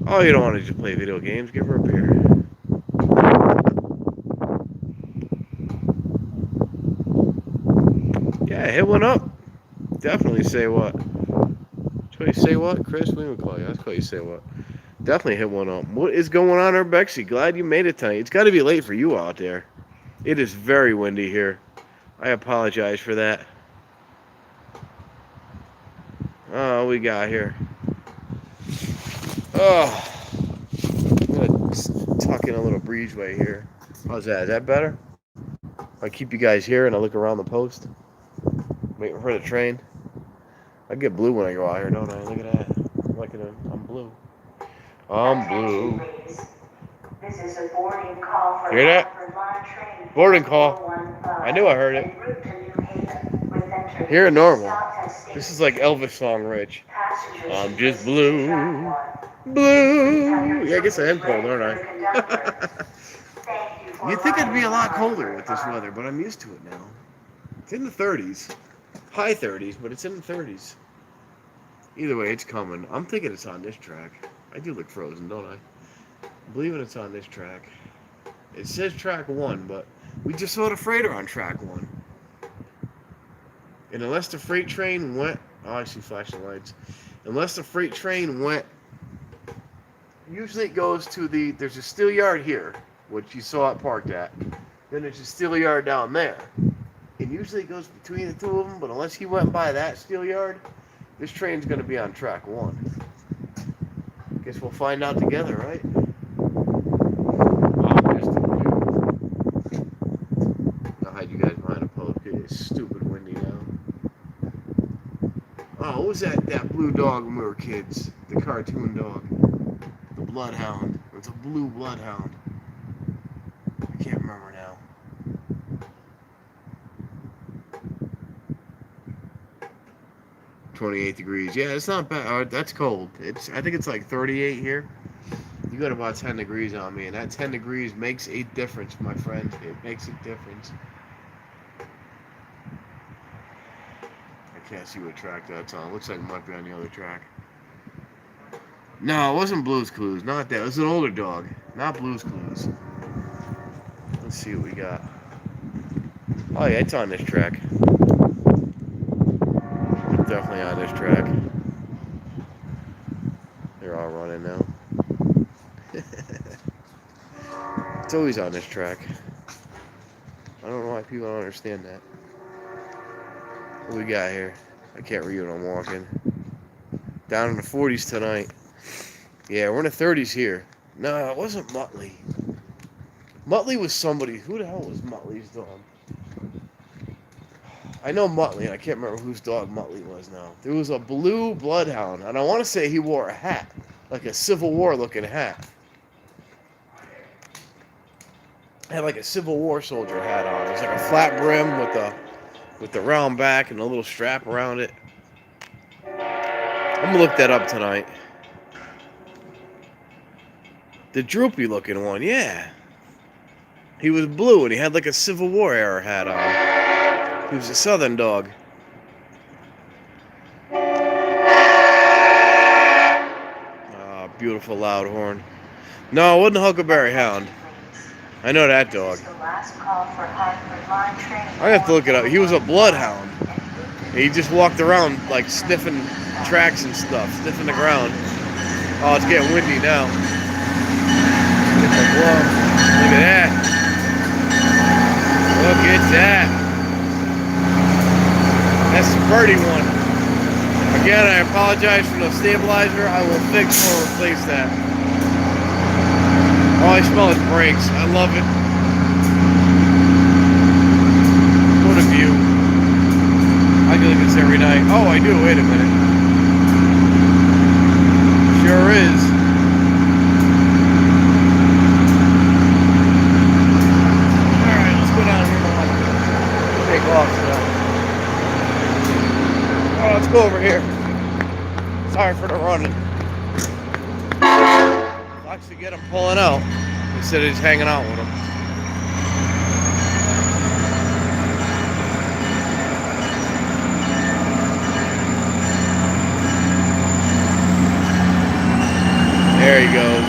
Oh, you don't want to just play video games. Give her a beer. Yeah, hit one up. Definitely say what. Should I say what? Chris, we would call you. Let's call you say what. Definitely hit one up. What is going on, Rebexy? Glad you made it tonight. It's got to be late for you out there. It is very windy here. I apologize for that. Oh, we got here. Oh, I'm gonna tuck in a little breezeway here. How's that? Is that better? I keep you guys here and I look around the post, waiting for the train. I get blue when I go out here, don't I? Look at that. I'm blue. I'm blue. This is a boarding call for Hear that? Hartford Line train. Boarding call. I knew I heard it. En route to New Haven, with entry Here normal. stops at station. This is like Elvis song, Rich. Passengers I'm should just proceed to blue. track one. Blue. Yeah, I guess I am cold, aren't I? Thank you for You'd think it'd be a lot riding colder with this Hartford. weather, but I'm used to it now. It's in the 30s. High 30s, but it's in the 30s. Either way, it's coming. I'm thinking it's on this track. I do look frozen, don't I? I'm believing it's on this track. It says track 1, but we just saw the freighter on track 1. And unless the freight train went... Oh, I see flashing lights. Unless the freight train went... Usually it goes to the... There's a steel yard here, which you saw it parked at. Then there's a steel yard down there. And usually it goes between the two of them, but unless he went by that steel yard, this train's going to be on track 1. Guess we'll find out together, right? Wow, just a view. I'll hide you guys behind a post. It's stupid windy now. Oh, what was that blue dog when we were kids? The cartoon dog. The bloodhound. It's a blue bloodhound. I can't remember now. .28 degrees. Yeah, it's not bad. That's cold. I think it's like 38 here. You got about 10 degrees on me, and that 10 degrees makes a difference, my friend. It makes a difference. I can't see what track that's on. Looks like it might be on the other track. No, it wasn't Blue's Clues. Not that. It was an older dog. Not Blue's Clues. Let's see what we got. Oh, yeah, it's on this track. Definitely on this track. They're all running now. It's always on this track. I don't know why people don't understand that. What we got here? I can't read what I'm walking. Down in the 40s tonight. Yeah, we're in the 30s here. No, it wasn't Muttley. Muttley was somebody. Who the hell was Muttley's dog? I know Muttley, and I can't remember whose dog Muttley was now. There was a blue bloodhound, and I want to say he wore a hat, like a Civil War looking hat. Had like a Civil War soldier hat on. It was like a flat brim with the round back and a little strap around it. I'm gonna look that up tonight. The droopy looking one, yeah. He was blue and he had like a Civil War era hat on. He was a southern dog. Ah, beautiful loud horn. No, it wasn't a Huckleberry Hound. I know that dog. I have to look it up. He was a bloodhound. He just walked around like sniffing tracks and stuff, sniffing the ground. Oh, it's getting windy now. Look at that. Look at that. That's the pretty one. Again, I apologize for the stabilizer. I will fix or replace that. Oh, I smell his brakes. I love it. What a view. I do this every night. Oh, I do. Wait a minute. Sure is. Alright, let's go down here. Take off now. Oh, let's go over here. Sorry for the running. Sucks to get him pulling out instead of just hanging out with him. There he goes.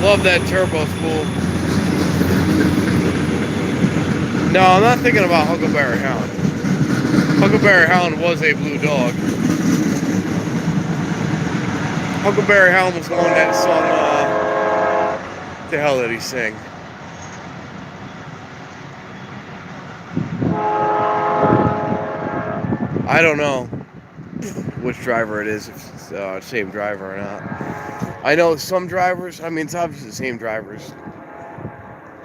Love that turbo spool. No, I'm not thinking about Huckleberry Hound. Huckleberry Hound was a blue dog. Huckleberry Hound was the one that sung, what the hell did he sing? I don't know which driver it is, if it's the same driver or not. I know some drivers, I mean, it's obviously the same drivers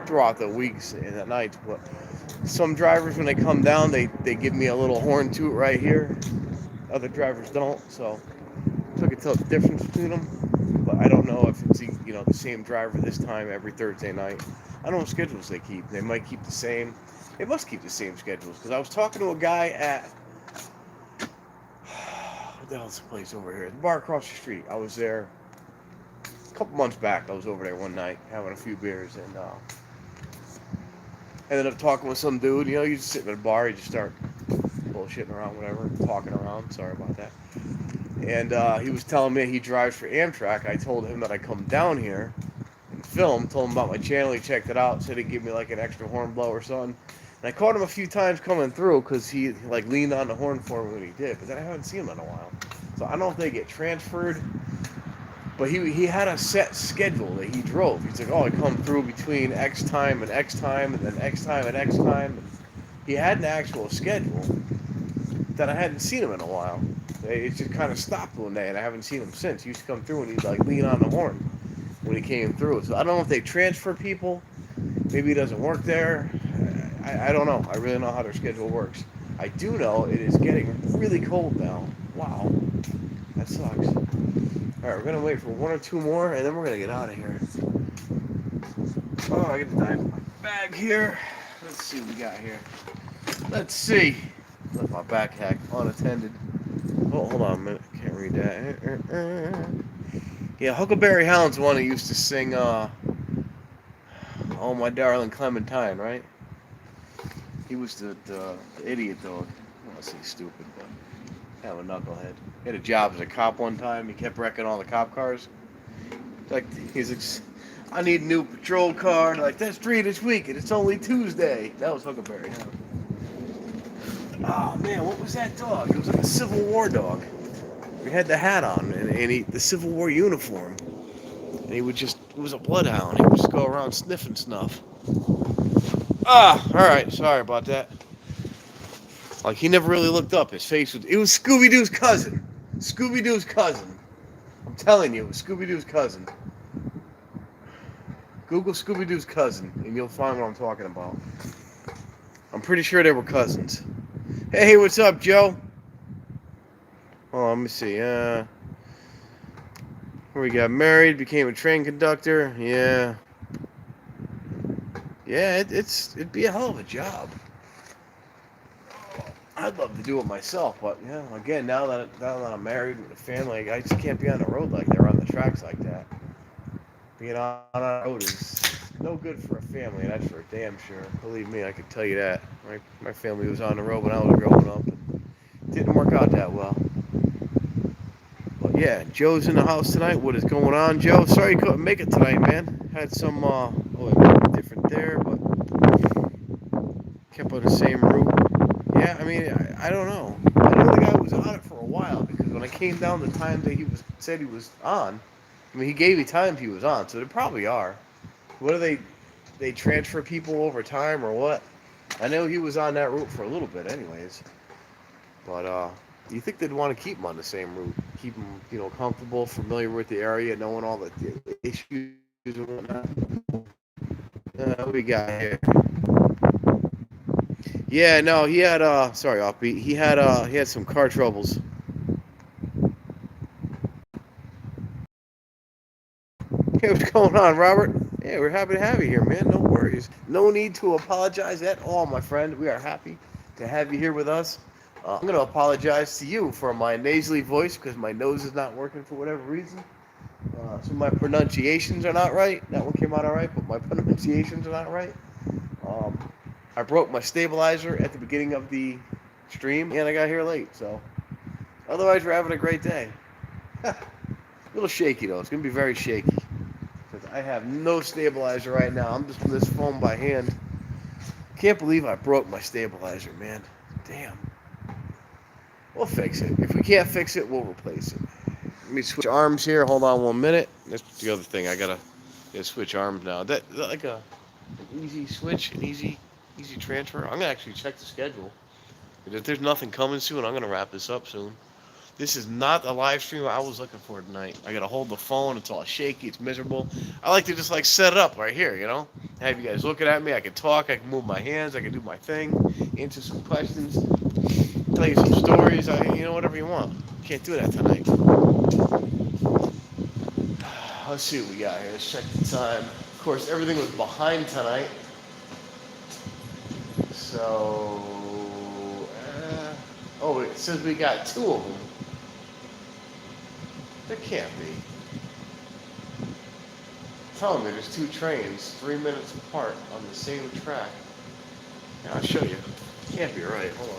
throughout the weeks and at nights, but some drivers, when they come down, they give me a little horn toot right here. Other drivers don't, so I can tell the difference between them. But I don't know if it's the same driver this time every Thursday night. I don't know what schedules they keep. They might keep the same. They must keep the same schedules because I was talking to a guy at what the hell's the place over here? The bar across the street. I was there a couple months back. I was over there one night having a few beers and ended up talking with some dude. You just sit in a bar, you just start bullshitting around, whatever, talking around. Sorry about that. And he was telling me he drives for Amtrak. I told him that I come down here and film. Told him about my channel. He checked it out. Said he'd give me like an extra horn blow or something. And I caught him a few times coming through because he like leaned on the horn for me when he did. But then I haven't seen him in a while. So I don't know if they get transferred. But he had a set schedule that he drove. He's like, oh, I come through between X time and X time, and then X time and X time. And he had an actual schedule that I hadn't seen him in a while. It just kind of stopped one day, and I haven't seen him since. He used to come through, and he'd like lean on the horn when he came through. So I don't know if they transfer people. Maybe he doesn't work there. I don't know. I really don't know how their schedule works. I do know it is getting really cold now. Wow. That sucks. Alright, we're going to wait for one or two more, and then we're going to get out of here. Oh, I got to dive in my bag here. Let's see what we got here. Let's see. Left my backpack unattended. Oh, hold on a minute. Can't read that. Yeah, Huckleberry Hound's the one who used to sing, Oh, My Darling Clementine, right? He was the idiot, though. I don't want to say stupid, but kind of a knucklehead. He had a job as a cop one time. He kept wrecking all the cop cars. He's like, I need a new patrol car. And like, that's 3 this week, and it's only Tuesday. That was Huckleberry Hound. Oh man, what was that dog? It was like a Civil War dog. He had the hat on and the Civil War uniform. And he it was a bloodhound. He would just go around sniffing stuff. Alright, sorry about that. Like, he never really looked up. His face it was Scooby-Doo's cousin. Scooby-Doo's cousin. I'm telling you, it was Scooby-Doo's cousin. Google Scooby-Doo's cousin, and you'll find what I'm talking about. I'm pretty sure they were cousins. Hey, what's up, Joe? Oh, let me see. We got married, became a train conductor. Yeah. Yeah, it'd be a hell of a job. I'd love to do it myself, but again, now that I'm married with a family, I just can't be on the road like they're on the tracks like that. Being on the road is no good for a family, that's for damn sure. Believe me, I can tell you that. My family was on the road when I was growing up, and it didn't work out that well. But yeah, Joe's in the house tonight. What is going on, Joe? Sorry you couldn't make it tonight, man. Had some, different there, but kept on the same route. Yeah, I mean, I don't know. I know the guy was on it for a while, because when I came down the time that said he was on, I mean, he gave me times he was on, so they probably are. What do they transfer people over time or what? I know he was on that route for a little bit anyways. But you think they'd want to keep him on the same route? Keep him, comfortable, familiar with the area, knowing all the issues and whatnot. What we got here? Yeah, no, he had sorry, offbeat. He had some car troubles. Hey, what's going on, Robert? Yeah, we're happy to have you here, man. No worries. No need to apologize at all, my friend. We are happy to have you here with us. I'm going to apologize to you for my nasally voice because my nose is not working for whatever reason. So my pronunciations are not right. That one came out all right, but my pronunciations are not right. I broke my stabilizer at the beginning of the stream, and I got here late. So otherwise, we're having a great day. A little shaky, though. It's going to be very shaky. I have no stabilizer right now. I'm just on this phone by hand. Can't believe I broke my stabilizer, man. Damn. We'll fix it. If we can't fix it, we'll replace it. Let me switch arms here. Hold on 1 minute. That's the other thing. I gotta switch arms now. That like an easy switch, an easy transfer. I'm gonna actually check the schedule If there's nothing coming soon, I'm gonna wrap this up soon. This is not the live stream I was looking for tonight. I gotta hold the phone. It's all shaky. It's miserable. I like to just like set it up right here, you know. Have you guys looking at me. I can talk. I can move my hands. I can do my thing. Answer some questions. Tell you some stories. Whatever you want. Can't do that tonight. Let's see what we got here. Let's check the time. Of course, everything was behind tonight. So, it says we got two of them. There can't be. Tell me there's two trains 3 minutes apart on the same track. Yeah, I'll show you. Can't be right. Hold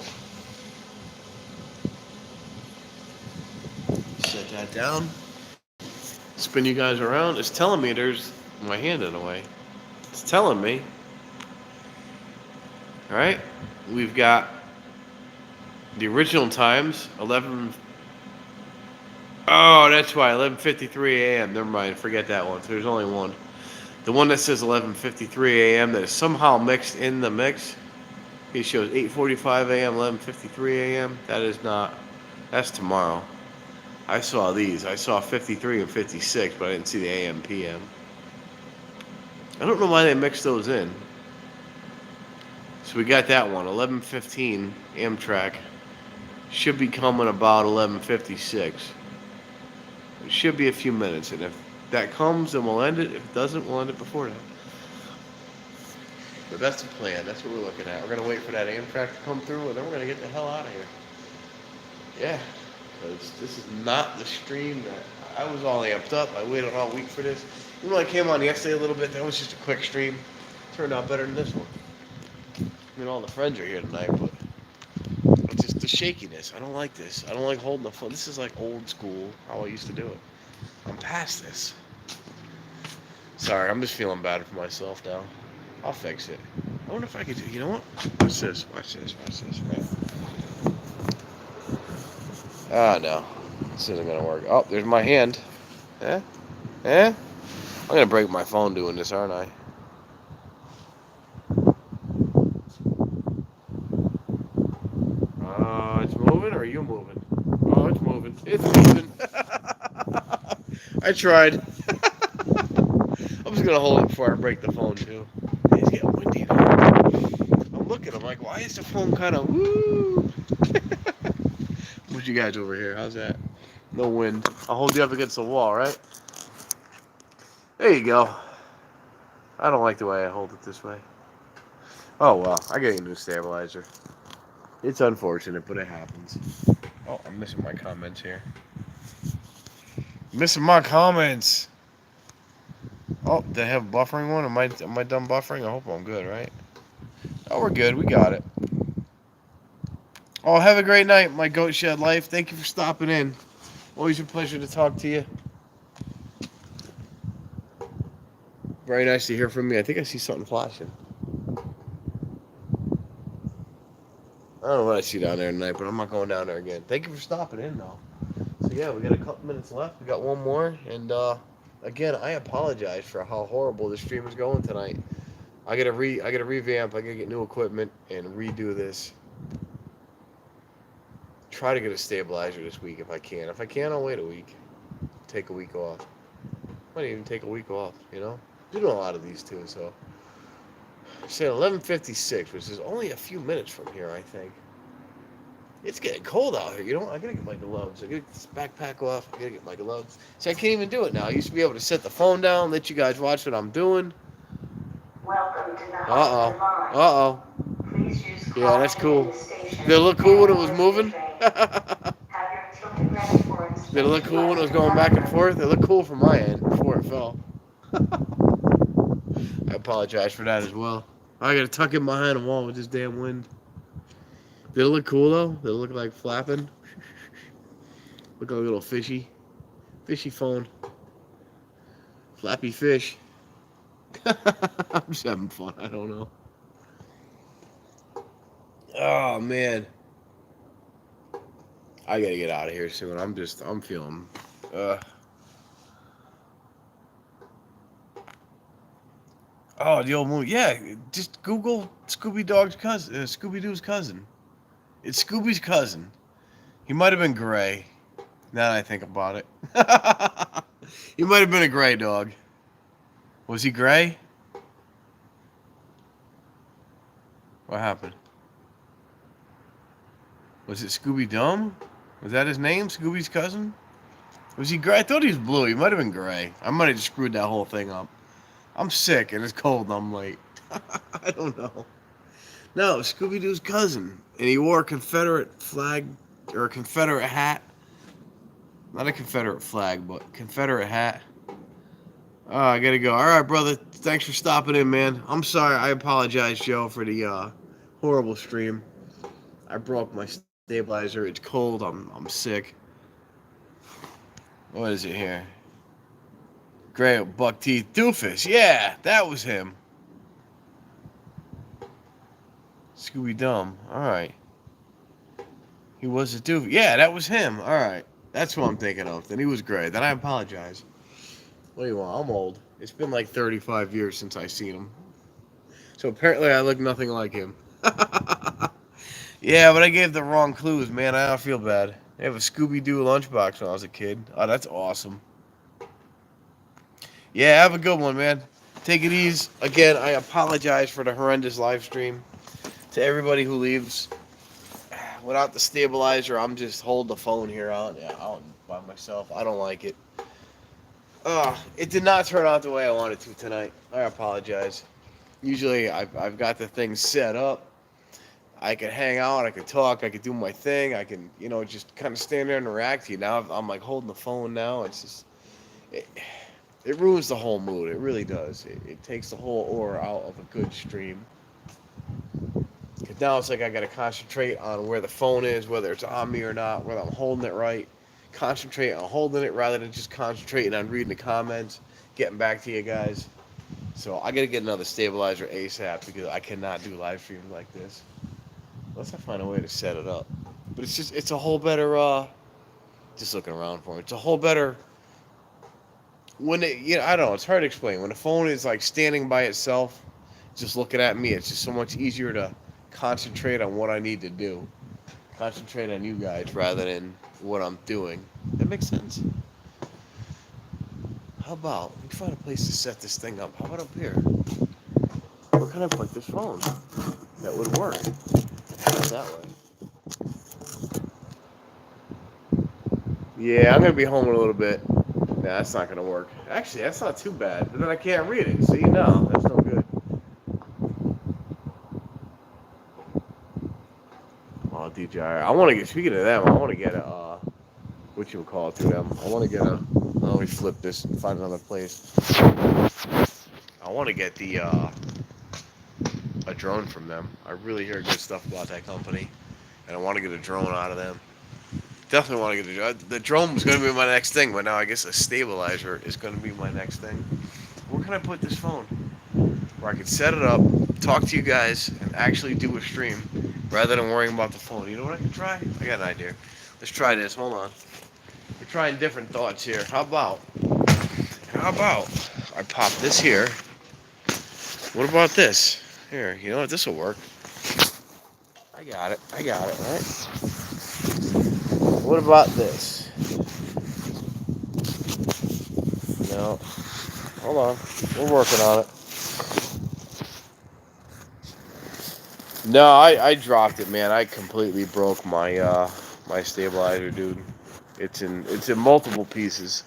on. Set that down. Spin you guys around. It's telling me there's my hand in the way. It's telling me. All right. We've got the original times 11. Oh, that's why 11:53 a.m. Never mind. Forget that one. So there's only one. The one that says 11:53 a.m. that is somehow mixed in the mix. It shows 8:45 a.m., 11:53 a.m. That is not. That's tomorrow. I saw these. I saw 53 and 56, but I didn't see the AM PM. I don't know why they mixed those in. So we got that one, 11:15 Amtrak. Should be coming about 11:56. It should be a few minutes, and if that comes, then we'll end it. If it doesn't, we'll end it before that. But that's the plan. That's what we're looking at. We're going to wait for that Amtrak to come through, and then we're going to get the hell out of here. Yeah, because this is not the stream that I was all amped up. I waited all week for this. Even though I came on yesterday a little bit, that was just a quick stream. Turned out better than this one. I mean, all the friends are here tonight, but it's just the shakiness. I don't like this. I don't like holding the phone. This is like old school, how I used to do it. I'm past this. Sorry, I'm just feeling bad for myself now. I'll fix it. I wonder if I could do, you know what? Watch this, watch this, watch this, right? Ah, no. This isn't gonna work. Oh, there's my hand. Eh? Eh? I'm gonna break my phone doing this, aren't I? It's moving, or are you moving? Oh, it's moving. It's moving. I tried. I'm just gonna hold it before I break the phone, too. It's getting windy now. I'm looking, I'm like, why is the phone kind of woo? What you guys over here? How's that? No wind. I'll hold you up against the wall, right? There you go. I don't like the way I hold it this way. Oh, well. I got a new stabilizer. It's unfortunate, but it happens. Oh, I'm missing my comments here. Missing my comments. Oh, did I have a buffering one? Am I done buffering? I hope I'm good, right? Oh, we're good. We got it. Oh, have a great night, my Goat Shed Life. Thank you for stopping in. Always a pleasure to talk to you. Very nice to hear from you. I think I see something flashing. I don't know what I see down there tonight, but I'm not going down there again. Thank you for stopping in, though. So, yeah, we got a couple minutes left. We got one more. And, again, I apologize for how horrible this stream is going tonight. I gotta revamp. I gotta get new equipment and redo this. Try to get a stabilizer this week if I can. If I can, I'll wait a week. Take a week off. Might even take a week off, you know? We're doing a lot of these, too, so. Say 11:56, which is only a few minutes from here, I think. It's getting cold out here, you know? I gotta get my gloves. I gotta get this backpack off. I gotta get my gloves. See, I can't even do it now. I used to be able to set the phone down, let you guys watch what I'm doing. Welcome to the Uh-oh. line. Uh-oh. Please use Yeah, that's cool. the station. Did it look cool when it was moving? Have your ticket ready for inspection. Did it look cool when it was going back and forth? It looked cool from my end before it fell. I apologize for that as well. I gotta tuck it behind a wall with this damn wind. Did it look cool though? Did it look like flapping? Look like a little fishy. Fishy phone. Flappy fish. I'm just having fun. I don't know. Oh man. I gotta get out of here soon. I'm feeling Oh, the old movie. Yeah, just Google Scooby Doo's cousin. It's Scooby's cousin. He might have been gray. Now that I think about it. He might have been a gray dog. Was he gray? What happened? Was it Scooby Dumb? Was that his name? Scooby's cousin? Was he gray? I thought he was blue. He might have been gray. I might have just screwed that whole thing up. I'm sick and it's cold and I'm late. I don't know. No, Scooby Doo's cousin. And he wore a Confederate flag or a Confederate hat. Not a Confederate flag, but Confederate hat. Oh, I gotta go. All right, brother. Thanks for stopping in, man. I'm sorry. I apologize, Joe, for the horrible stream. I broke my stabilizer. It's cold. I'm sick. What is it here? Gray buck teeth doofus. Yeah, that was him. Scooby Dumb. All right. He was a doofus. Yeah, that was him. All right. That's who I'm thinking of. Then he was gray. Then I apologize. What do you want? I'm old. It's been like 35 years since I seen him. So apparently I look nothing like him. Yeah, but I gave the wrong clues, man. I don't feel bad. They have a Scooby-Doo lunchbox when I was a kid. Oh, that's awesome. Yeah, have a good one, man. Take it easy. Again, I apologize for the horrendous live stream. To everybody who leaves without the stabilizer, I'm just holding the phone here out by myself. I don't like it. It did not turn out the way I wanted to tonight. I apologize. Usually I've got the thing set up. I could hang out, I could talk, I could do my thing, I can, just kind of stand there and react to you. Now I'm like holding the phone now. It's just, it ruins the whole mood. It really does. It takes the whole aura out of a good stream. Because now it's like I got to concentrate on where the phone is, whether it's on me or not, whether I'm holding it right. Concentrate on holding it rather than just concentrating on reading the comments, getting back to you guys. So I got to get another stabilizer ASAP because I cannot do live streams like this. Unless I find a way to set it up. But it's a whole better, just looking around for it. It's a whole better, when I don't know, it's hard to explain. When the phone is like standing by itself, just looking at me, it's just so much easier to concentrate on what I need to do. Concentrate on you guys rather than what I'm doing. That makes sense? How about, we find a place to set this thing up. How about up here? Where can I put this phone? That would work. That way. Yeah, I'm gonna be home in a little bit. Nah, that's not gonna work. Actually, that's not too bad. But then I can't read it. See, no, that's no good. Oh, DJI. I want to get. Speaking of them, I want to get a. What you would call it to them? I want to get a. Let me flip this and find another place. I want to get the a drone from them. I really hear good stuff about that company, and I want to get a drone out of them. Definitely want to get a drone. The drone was going to be my next thing, but now I guess a stabilizer is going to be my next thing. Where can I put this phone? Where I can set it up, talk to you guys, and actually do a stream, rather than worrying about the phone. You know what I can try? I got an idea. Let's try this. Hold on. We're trying different thoughts here. How about I pop this here? What about this? Here, you know what? This will work. I got it, right? What about this? No. Hold on. We're working on it. No, I dropped it, man. I completely broke my my stabilizer, dude. It's in multiple pieces.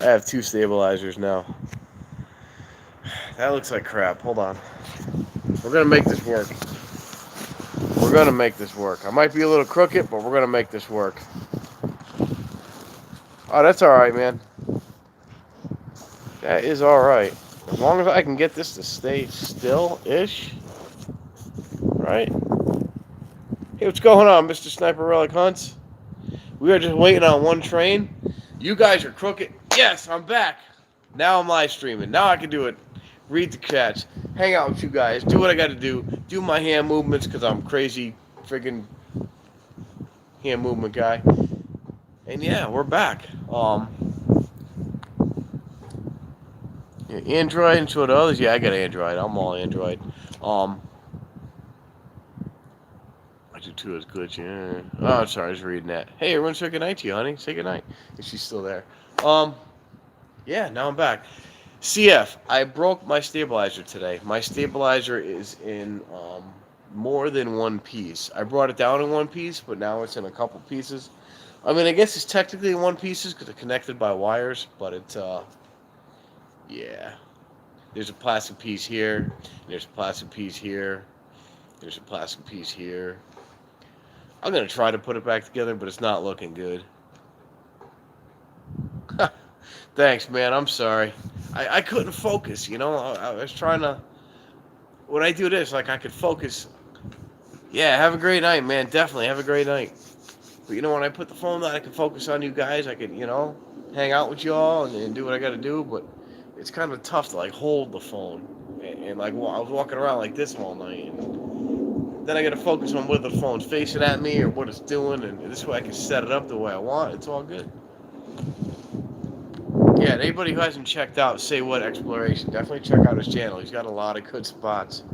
I have 2 stabilizers now. That looks like crap. Hold on. We're gonna make this work. We're gonna make this work. I might be a little crooked, but we're gonna make this work. Oh, that's all right, man. That is all right. As long as I can get this to stay still-ish, right? Hey, what's going on, Mr. Sniper Relic Hunts? We are just waiting on one train. You guys are crooked. Yes, I'm back. Now I'm live streaming. Now I can do it. Read the chats. Hang out with you guys. Do what I got to do. Do my hand movements because I'm crazy friggin' hand movement guy. And yeah, we're back. Android and so the others. Yeah, I got Android. I'm all Android. I Bluetooth is glitching. Oh, I'm sorry, I was reading that. Hey, everyone, say goodnight to you, honey. Say goodnight. If she's still there. Um, yeah, now I'm back. CF, I broke my stabilizer today. My stabilizer is in more than one piece. I brought it down in one piece, but now it's in a couple pieces. I mean, I guess it's technically in one pieces because it's connected by wires, but it's yeah. There's a plastic piece here. There's a plastic piece here. There's a plastic piece here. I'm gonna try to put it back together, but it's not looking good. Thanks, man. I'm sorry. I couldn't focus. I was trying to. When I do this, like I could focus. Yeah, have a great night, man. Definitely have a great night. But when I put the phone down, I can focus on you guys. I could, hang out with you all and do what I got to do. But it's kind of tough to like hold the phone and like I was walking around like this all night. And then I got to focus on whether the phone's facing at me or what it's doing, and this way I can set it up the way I want. It's all good. Yeah, and anybody who hasn't checked out Say What Exploration, definitely check out his channel. He's got a lot of good spots.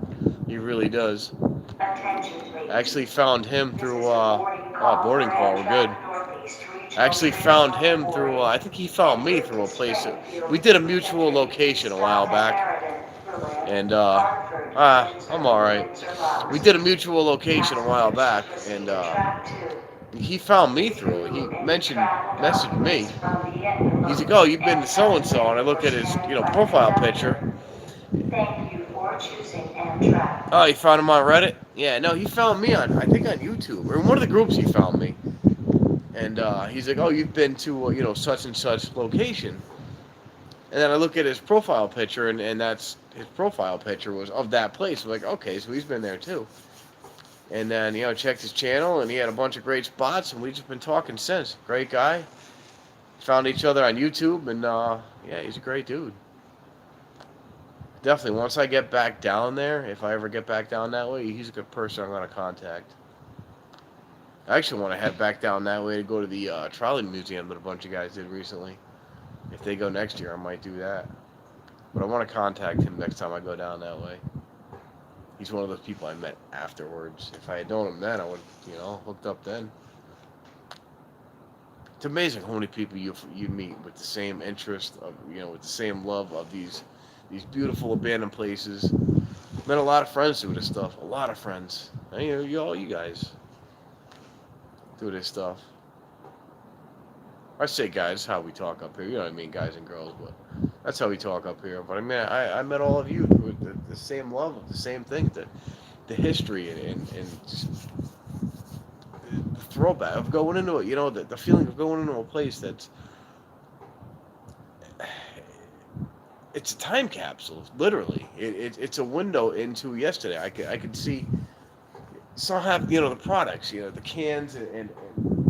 He really does. I actually found him through, boarding call, we're good. I actually found him through, I think he found me through a place. We did a mutual location a while back. And, I'm alright. We did a mutual location a while back, and, he found me through it. He messaged me. He's like, "Oh, you've been to so and so," and I look at his, profile picture. Thank you for choosing Amtrak. Oh, he found him on Reddit? Yeah, no, he found me I think on YouTube or in one of the groups. He found me, and he's like, "Oh, you've been to such and such location," and then I look at his profile picture, and that's his profile picture was of that place. I'm like, okay, so he's been there too. And then, checked his channel, and he had a bunch of great spots, and we've just been talking since. Great guy. Found each other on YouTube, and, yeah, he's a great dude. Definitely, once I get back down there, if I ever get back down that way, he's a good person I'm going to contact. I actually want to head back down that way to go to the trolley museum that a bunch of guys did recently. If they go next year, I might do that. But I want to contact him next time I go down that way. He's one of those people I met afterwards. If I had known him then, I would, hooked up then. It's amazing how many people you meet with the same interest of, with the same love of these beautiful abandoned places. Met a lot of friends through this stuff. A lot of friends. And, you guys do this stuff. I say guys, how we talk up here. You know what I mean, guys and girls, but that's how we talk up here. But I mean, I met all of you with the same love of the same thing, the history and just the throwback of going into it. The feeling of going into a place that's it's a time capsule, literally. It's a window into yesterday. I could see. Some have the products, the cans and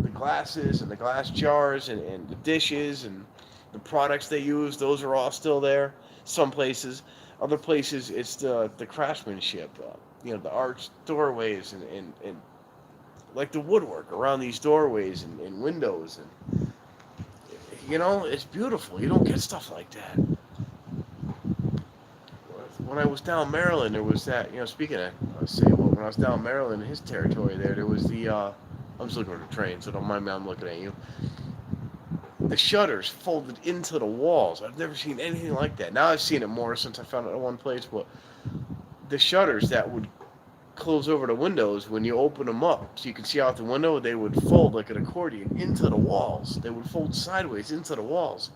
the glasses and the glass jars and the dishes and the products they use. Those are all still there. Some places, other places, it's the craftsmanship. The arched doorways and like the woodwork around these doorways and windows and it's beautiful. You don't get stuff like that. When I was down Maryland, there was that, speaking of, when I was down Maryland in his territory there was the, I'm just looking at the train, so don't mind me, I'm looking at you. The shutters folded into the walls. I've never seen anything like that. Now I've seen it more since I found it in one place, but the shutters that would close over the windows, when you open them up so you could see out the window, they would fold like an accordion into the walls. They would fold sideways into the walls.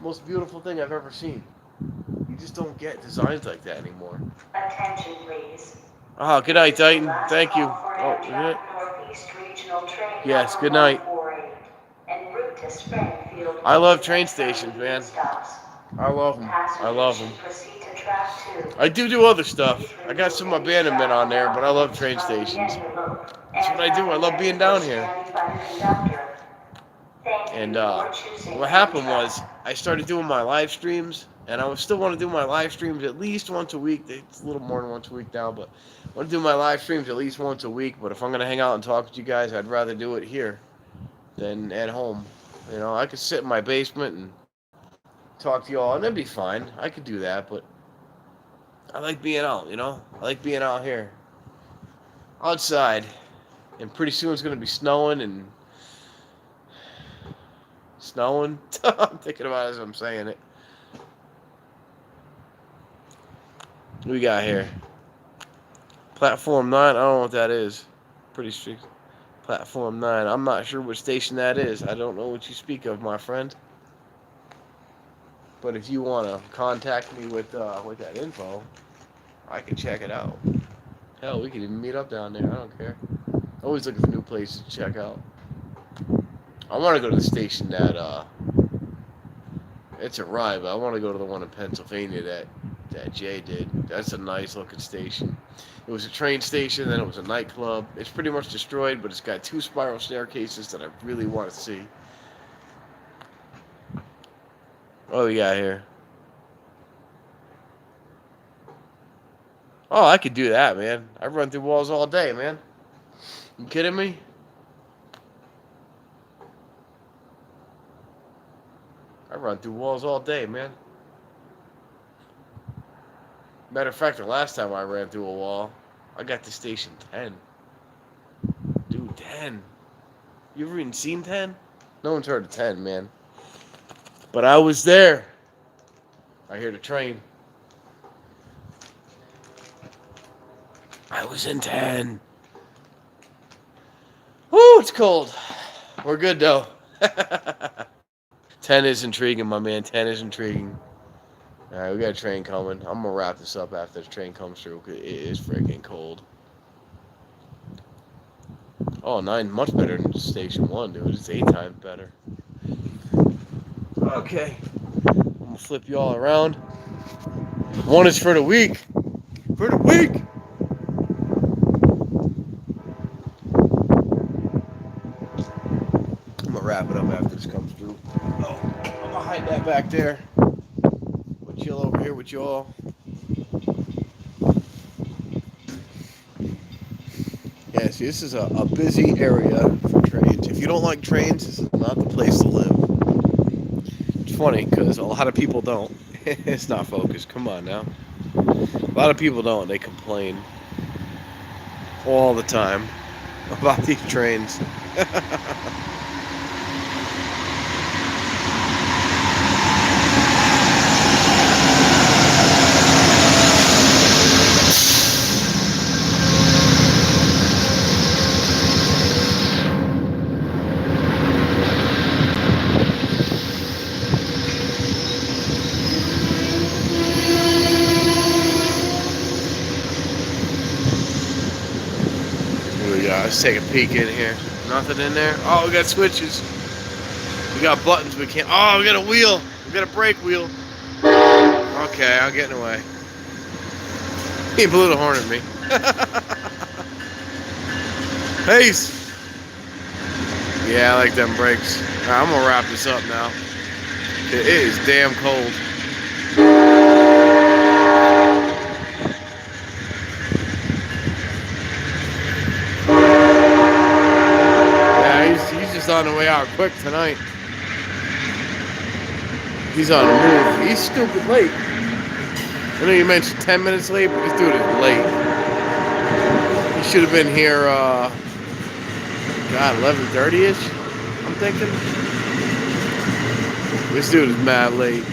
Most beautiful thing I've ever seen. You just don't get designs like that anymore. Attention, please. Oh, good night, Titan. Thank you. Oh, is it? Yes, good night. I love train stations, man. I love them. I love them. I do other stuff. I got some abandonment on there, but I love train stations. That's what I do. I love being down here. And what happened was I started doing my live streams, and I still want to do my live streams at least once a week. It's a little more than once a week now, but I want to do my live streams at least once a week. But if I'm going to hang out and talk with you guys, I'd rather do it here than at home. I could sit in my basement and talk to you all, and that'd be fine. I could do that, but I like being out, I like being out here. Outside. And pretty soon it's going to be snowing and snowing. I'm thinking about it as I'm saying it. What we got here? Platform 9. I don't know what that is. Pretty strict. Platform 9. I'm not sure which station that is. I don't know what you speak of, my friend. But if you want to contact me with that info, I can check it out. Hell, we can even meet up down there. I don't care. Always looking for new places to check out. I want to go to the station that it's a ride, but I want to go to the one in Pennsylvania that Jay did. That's a nice looking station. It was a train station, then it was a nightclub. It's pretty much destroyed, but it's got 2 spiral staircases that I really want to see. What do we got here? Oh, I could do that, man. I run through walls all day, man. You kidding me? I run through walls all day, man. Matter of fact, the last time I ran through a wall, I got to station 10. Dude, 10. You ever even seen 10? No one's heard of 10, man. But I was there. I hear the train. I was in 10. Woo, it's cold. We're good, though. 10 is intriguing, my man. 10 is intriguing. All right, we got a train coming. I'm going to wrap this up after the train comes through. It is freaking cold. Oh, 9, much better than station 1, dude. It's 8 times better. Okay. I'm going to flip you all around. 1 is for the week. For the week! I'm going to wrap it up after this comes through. Oh, I'm going to hide that back there. We'll chill over here with y'all. Yeah, see, this is a busy area for trains. If you don't like trains, this is not the place to live. It's funny, because a lot of people don't. It's not focused. Come on now. A lot of people don't. They complain all the time about these trains. Let's take a peek in here. Nothing in there. Oh, we got switches. We got buttons. We can't. Oh, we got a wheel. We got a brake wheel. Okay, I'm getting away. He blew the horn at me. Peace. Yeah, I like them brakes. Right, I'm gonna wrap this up now. It is damn cold. On the way out quick tonight. He's on the move. He's stupid late. I know you mentioned 10 minutes late, but this dude is late. He should have been here, God, 11:30-ish, I'm thinking. This dude is mad late.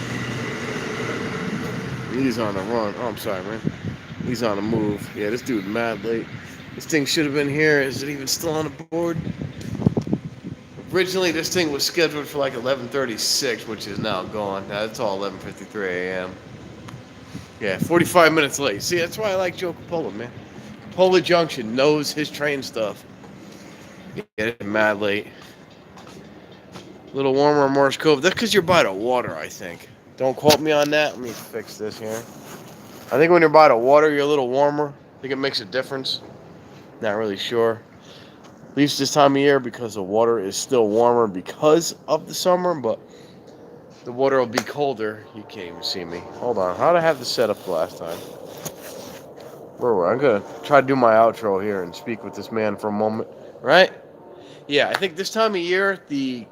He's on the run. Oh, I'm sorry, man. He's on the move. Yeah, this dude's mad late. This thing should have been here. Is it even still on the board? Originally, this thing was scheduled for like 11:36, which is now gone. Now it's all 11:53 a.m. Yeah, 45 minutes late. See, that's why I like Joe Coppola, man. Coppola Junction knows his train stuff. Yeah, it's mad late. A little warmer in Morris Cove. That's because you're by the water, I think. Don't quote me on that. Let me fix this here. I think when you're by the water, you're a little warmer. I think it makes a difference. Not really sure. At least this time of year, because the water is still warmer because of the summer, but the water will be colder. You can't even see me. Hold on. How did I have this set up the last time? Where were I? I'm going to try to do my outro here and speak with this man for a moment. Right? Yeah, I think this time of year, the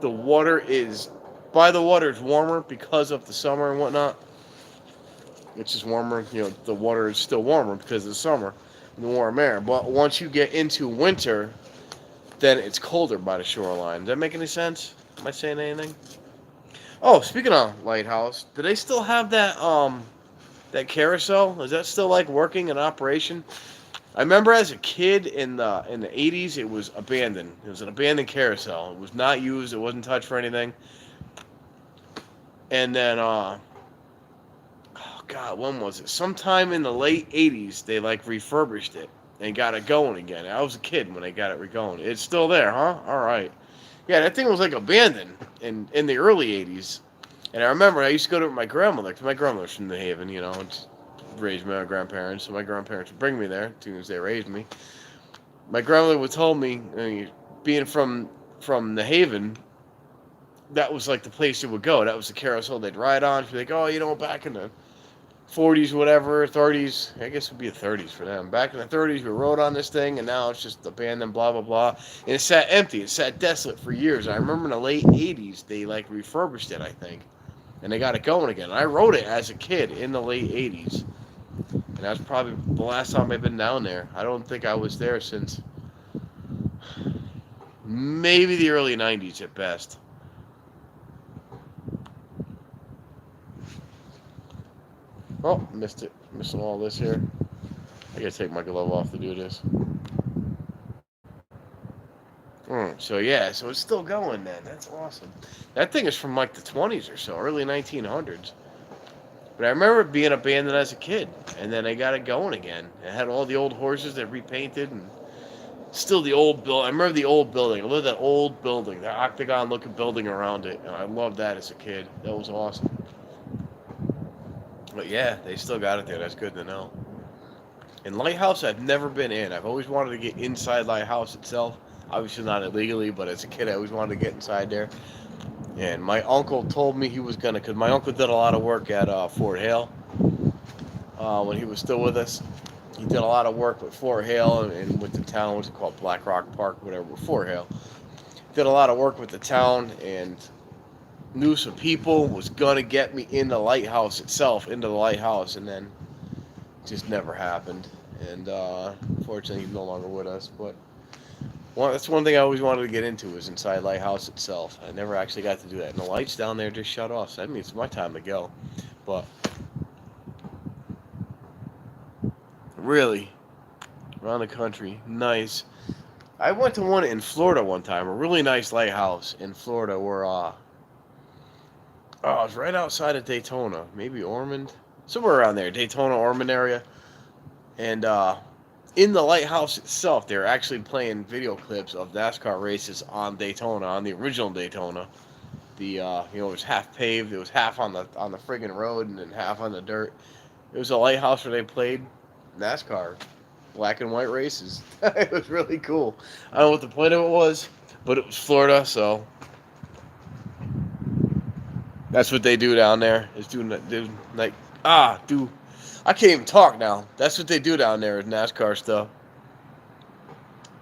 water is, by the water is warmer because of the summer and whatnot. It's just warmer. You know, the water is still warmer because of the summer. the warm air. But once you get into winter, then it's colder by the shoreline. Does that make any sense? Am I saying anything? Oh, speaking of lighthouse, do they still have that carousel? Is that still like working in operation? I remember as a kid in the 80s, it was abandoned. It was an abandoned carousel. It was not used. It wasn't touched for anything. And then oh God, when was it? Sometime in the late 80s, they like refurbished it and got it going again. I was a kid when they got it going. It's still there, huh? All right. Yeah, that thing was like abandoned in the early 80s. And I remember I used to go to my grandmother, because my grandmother's from New Haven, and raised my grandparents. So my grandparents would bring me there as soon as they raised me. My grandmother would tell me, being from New Haven, that was like the place they would go. That was the carousel they'd ride on. She'd be like, oh, back in the 40s, whatever, 30s. I guess it would be the 30s for them. Back in the 30s, we rode on this thing, and now it's just abandoned, blah, blah, blah. And it sat empty. It sat desolate for years. I remember in the late 80s, they, like, refurbished it, I think. And they got it going again. And I rode it as a kid in the late 80s. And that was probably the last time I've been down there. I don't think I was there since maybe the early 90s at best. Oh, missed it. Missing all this here. I gotta take my glove off to do this. So yeah, so it's still going then. That's awesome. That thing is from like the 20s or so, early 1900s. But I remember it being abandoned as a kid, and then they got it going again. It had all the old horses that repainted, and still the old building. I remember the old building. I love that old building, the octagon-looking building around it. And I loved that as a kid. That was awesome. But yeah, they still got it there. That's good to know. And Lighthouse, I've never been in. I've always wanted to get inside Lighthouse itself. Obviously not illegally, but as a kid, I always wanted to get inside there. And my uncle told me he was going to, because my uncle did a lot of work at Fort Hale when he was still with us. He did a lot of work with Fort Hale and with the town, what's it called, Black Rock Park, whatever, with Fort Hale. Did a lot of work with the town and knew some people, was going to get me in the lighthouse itself, into the lighthouse, and then it just never happened. And unfortunately, he's no longer with us, but that's one thing I always wanted to get into, was inside Lighthouse itself. I never actually got to do that. And the lights down there just shut off, so that means it's my time to go. But really, around the country, nice. I went to one in Florida one time, a really nice lighthouse in Florida where, it was right outside of Daytona, maybe Ormond, somewhere around there, Daytona, Ormond area. And, in the lighthouse itself, they're actually playing video clips of NASCAR races on Daytona, on the original Daytona. It was half paved, it was half on the friggin' road, and then half on the dirt. It was a lighthouse where they played NASCAR, black and white races. It was really cool. I don't know what the point of it was, but it was Florida, so that's what they do down there. I can't even talk now. That's what they do down there, is NASCAR stuff.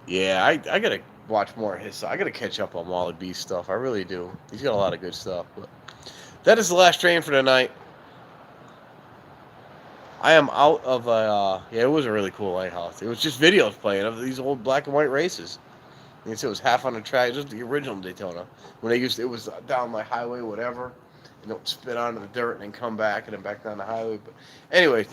Yeah, I gotta watch more of his stuff. I gotta catch up on Wally B's stuff. I really do. He's got a lot of good stuff. But that is the last train for tonight. I am out of it was a really cool lighthouse. It was just videos playing of these old black and white races. It was half on the track. It was the original Daytona. When it was down my highway, whatever. And it would spit onto the dirt and then come back and then back down the highway. But anyway,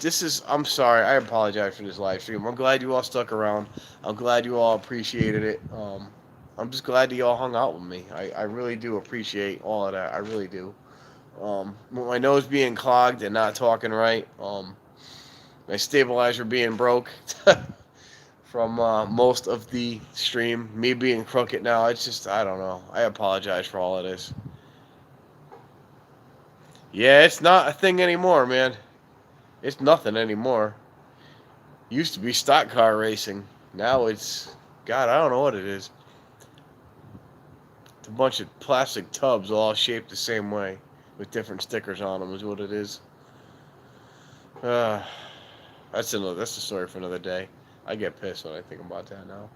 I'm sorry. I apologize for this live stream. I'm glad you all stuck around. I'm glad you all appreciated it. I'm just glad that you all hung out with me. I really do appreciate all of that. I really do. With my nose being clogged and not talking right, my stabilizer being broke from most of the stream, me being crooked now, it's just, I don't know. I apologize for all of this. Yeah, it's not a thing anymore, man. It's nothing anymore. Used to be stock car racing. Now it's, God, I don't know what it is. It's a bunch of plastic tubs all shaped the same way with different stickers on them is what it is. That's a story for another day. I get pissed when I think about that now.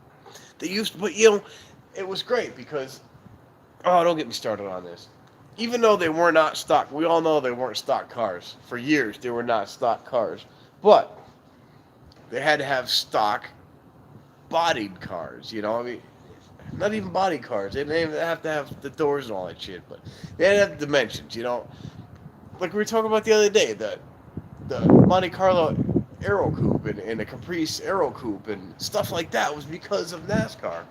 They used to, but it was great because, don't get me started on this. Even though they were not stock, we all know they weren't stock cars. For years, they were not stock cars. But they had to have stock bodied cars. You know, I mean, not even body cars. They didn't even have to have the doors and all that shit, but they had to have dimensions. You know, like we were talking about the other day, the Monte Carlo Aero Coupe and the Caprice Aero Coupe and stuff like that was because of NASCAR.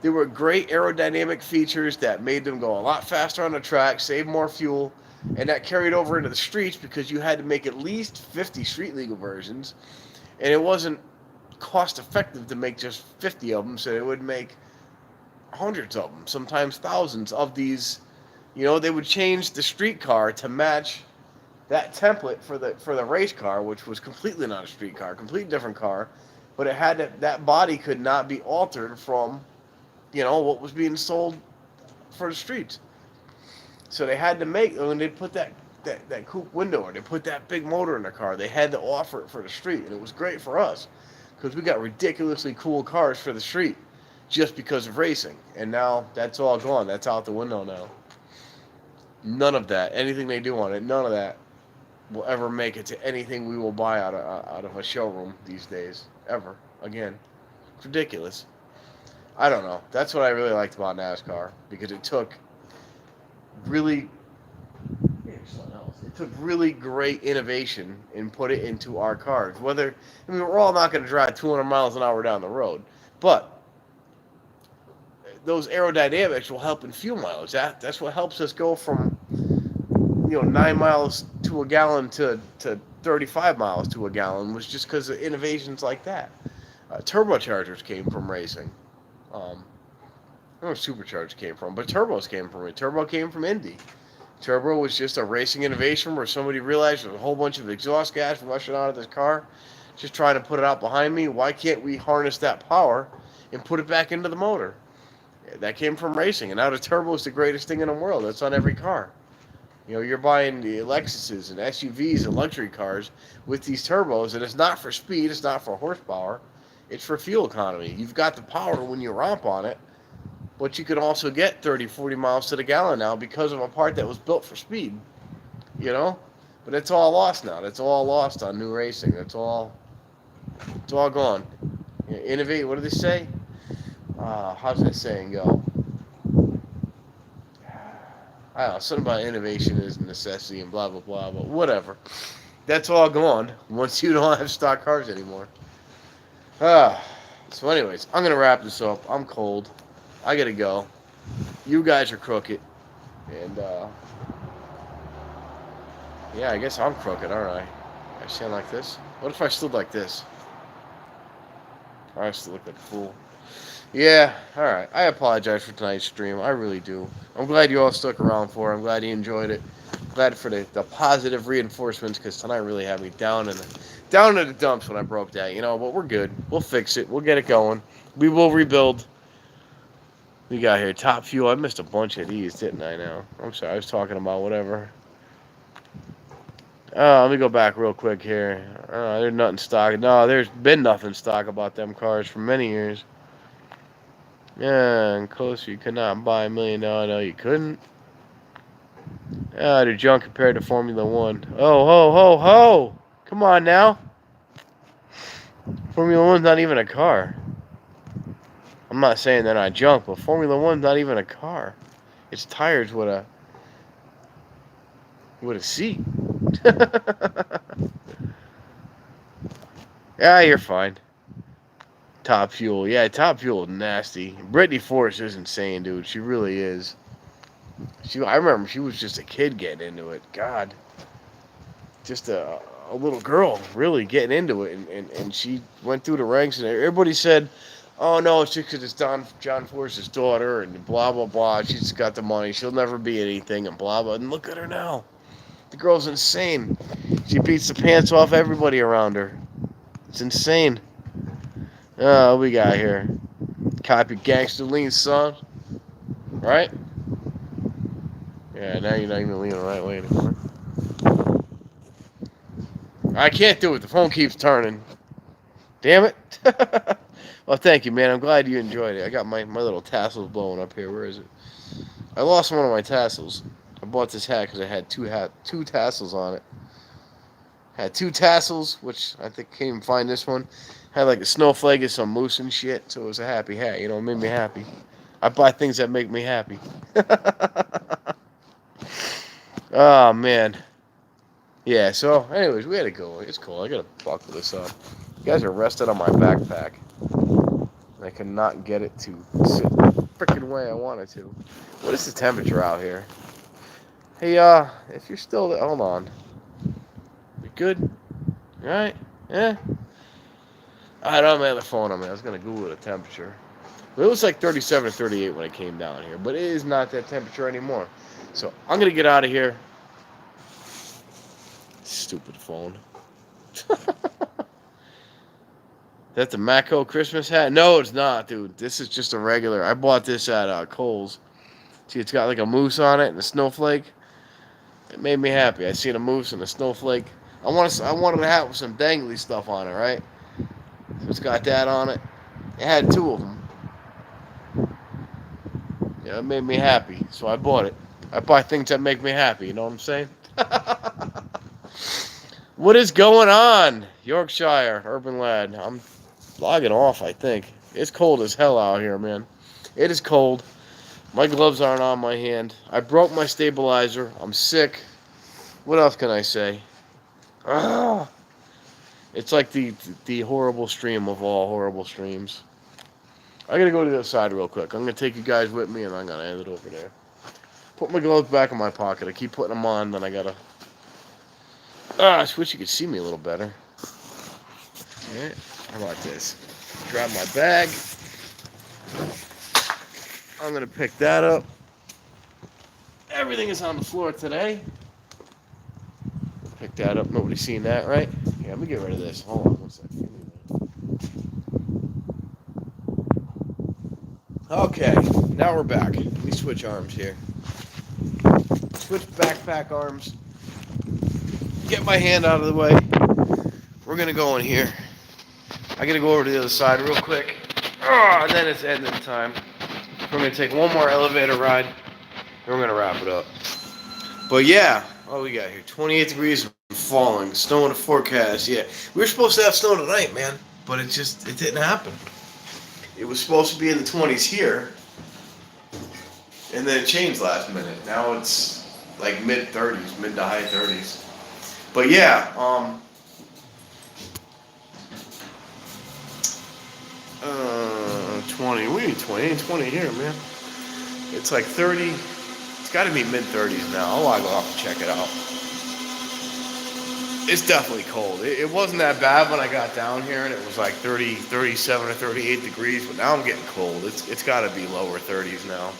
There were great aerodynamic features that made them go a lot faster on the track, save more fuel, and that carried over into the streets because you had to make at least 50 street legal versions, and it wasn't cost effective to make just 50 of them, so they would make hundreds of them, sometimes thousands of these. You know, they would change the street car to match that template for the race car, which was completely not a street car, completely different car, but it had that body could not be altered from, you know, what was being sold for the streets. So they had to make, when they put that coupe window or they put that big motor in the car, they had to offer it for the street, and it was great for us because we got ridiculously cool cars for the street just because of racing. And now that's all gone. That's out the window now. None of that, anything they do on it, none of that will ever make it to anything we will buy out of a showroom these days, ever again. It's ridiculous. I don't know. That's what I really liked about NASCAR, because it took really great innovation and put it into our cars. Whether, I mean, we're all not going to drive 200 miles an hour down the road, but those aerodynamics will help in fuel mileage. That's what helps us go from 9 miles to a gallon to 35 miles to a gallon, was just because of innovations like that. Turbochargers came from racing. I don't know where supercharged came from, but turbos came from it. Turbo came from Indy. Turbo was just a racing innovation where somebody realized there's a whole bunch of exhaust gas rushing out of this car, just trying to put it out behind me. Why can't we harness that power and put it back into the motor? That came from racing, and now the turbo is the greatest thing in the world. That's on every car. You're buying the Lexuses and SUVs and luxury cars with these turbos, and it's not for speed, it's not for horsepower, it's for fuel economy. You've got the power when you romp on it, but you can also get 30, 40 miles to the gallon now because of a part that was built for speed, But it's all lost now. That's all lost on new racing. It's all gone. Innovate, what do they say? How's that saying go? I don't know, something about innovation is a necessity and blah, blah, blah, but whatever. That's all gone once you don't have stock cars anymore. So anyways, I'm going to wrap this up. I'm cold. I got to go. You guys are crooked. And, yeah, I guess I'm crooked, aren't I? I stand like this? What if I stood like this? I still look like a fool. Yeah, alright. I apologize for tonight's stream. I really do. I'm glad you all stuck around for it. I'm glad you enjoyed it. Glad for the positive reinforcements, because tonight really had me down in the dumps when I broke that. But we're good. We'll fix it. We'll get it going. We will rebuild. We got here Top Fuel. I missed a bunch of these, didn't I now? I'm sorry. I was talking about whatever. Let me go back real quick here. There's nothing stock. No, there's been nothing stock about them cars for many years. Yeah, and closer, you could not buy $1 million. No, you couldn't. They're junk compared to Formula One. Oh, ho, ho, ho! Come on now. Formula One's not even a car. I'm not saying they're not junk, but Formula One's not even a car. It's tires with a seat. Yeah, you're fine. Top Fuel. Yeah, Top Fuel is nasty. Brittany Force is insane, dude. She really is. I remember she was just a kid getting into it. God. Just a little girl really getting into it. And she went through the ranks, and everybody said, oh, no, it's just because it's John Force's daughter, and blah, blah, blah. She's got the money. She'll never be anything, and blah, blah. And look at her now. The girl's insane. She beats the pants off everybody around her. It's insane. What we got here? Copy Gangster Lean, son. Right? Yeah, now you're not even leaning the right way anymore. I can't do it. The phone keeps turning. Damn it. Well, thank you, man. I'm glad you enjoyed it. I got my little tassels blowing up here. Where is it? I lost one of my tassels. I bought this hat because I had two tassels on it. Had two tassels, which I think can't even find this one. Had like a snowflake and some moose and shit, so it was a happy hat. You know, it made me happy. I buy things that make me happy. Oh man. Yeah. So, anyways, we had to go. It's cool. I gotta buckle this up. You guys are rested on my backpack. I cannot get it to sit the freaking way I want it to. What is the temperature out here? Hey, if you're still there, hold on. You good? All right? Yeah. I don't have the phone on me. I was gonna Google the temperature. But it was like 37 or 38 when I came down here, but it is not that temperature anymore. So I'm gonna get out of here. Stupid phone. That's the Matco Christmas hat? No, it's not, dude. This is just a regular. I bought this at Kohl's. See, it's got like a moose on it and a snowflake. It made me happy. I seen a moose and a snowflake. I wanted a hat with some dangly stuff on it, right? So it's got that on it. It had two of them. Yeah, it made me happy, so I bought it. I buy things that make me happy. You know what I'm saying? What is going on, Yorkshire Urban Lad? I'm logging off, I think. It's cold as hell out here, man. It is cold. My gloves aren't on my hand. I broke my stabilizer. I'm sick. What else can I say? Ah, it's like the horrible stream of all horrible streams. I gotta go to the other side real quick. I'm gonna take you guys with me, and I'm gonna end it over there. Put my gloves back in my pocket. I keep putting them on, then I gotta... I wish you could see me a little better. Alright, how about this? Grab my bag. I'm gonna pick that up. Everything is on the floor today. Pick that up. Nobody's seen that, right? Yeah, let me get rid of this. Hold on one second. Okay, now we're back. Let me switch arms here. Switch backpack arms. Get my hand out of the way. We're gonna go in here. I gotta go over to the other side real quick. And then it's ending time. We're gonna take one more elevator ride, and we're gonna wrap it up. But yeah, what we got here? 28 degrees and falling. Snow in the forecast. Yeah, we were supposed to have snow tonight, man, but it didn't happen. It was supposed to be in the 20s here, and then it changed last minute. Now it's like mid 30s, mid to high 30s. But yeah, 20. We need 20. Ain't 20 here, man. It's like 30. It's got to be mid 30s now. I'll log off and check it out. It's definitely cold. It wasn't that bad when I got down here, and it was like 30, 37 or 38 degrees. But now I'm getting cold. It's got to be lower 30s now.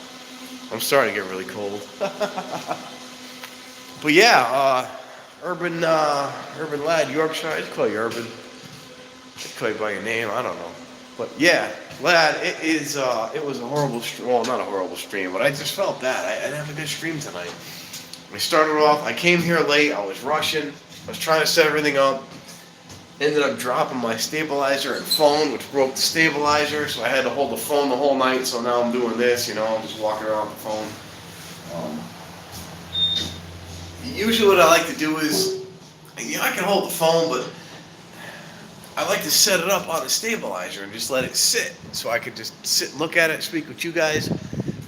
I'm starting to get really cold. But yeah, Urban Lad, Yorkshire. I just call you Urban. I call you by your name. I don't know. But yeah, Lad, it was a horrible stream. Well, not a horrible stream, but I just felt that. I didn't have a good stream tonight. I started off, I came here late. I was rushing. I was trying to set everything up. Ended up dropping my stabilizer and phone, which broke the stabilizer. So I had to hold the phone the whole night. So now I'm doing this, I'm just walking around with the phone. Usually what I like to do is, I can hold the phone, but I like to set it up on the stabilizer and just let it sit. So I could just sit and look at it, speak with you guys.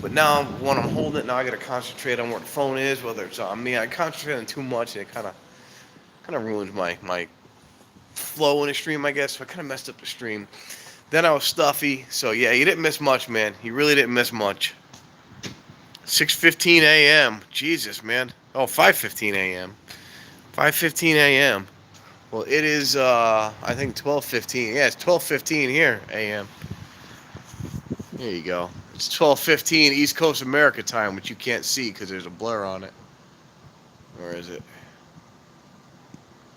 But now when I'm holding it, now I got to concentrate on where the phone is, whether it's on me. I concentrate on too much, and it kind of ruins my flow in the stream, I guess. So I kind of messed up the stream. Then I was stuffy. So yeah, you didn't miss much, man. You really didn't miss much. 6:15 a.m. Jesus, man. Oh, 5:15 a.m. 5:15 a.m. Well, it is, I think 12:15. Yeah, it's 12:15 here, a.m. There you go. It's 12:15 East Coast America time, which you can't see because there's a blur on it. Where is it?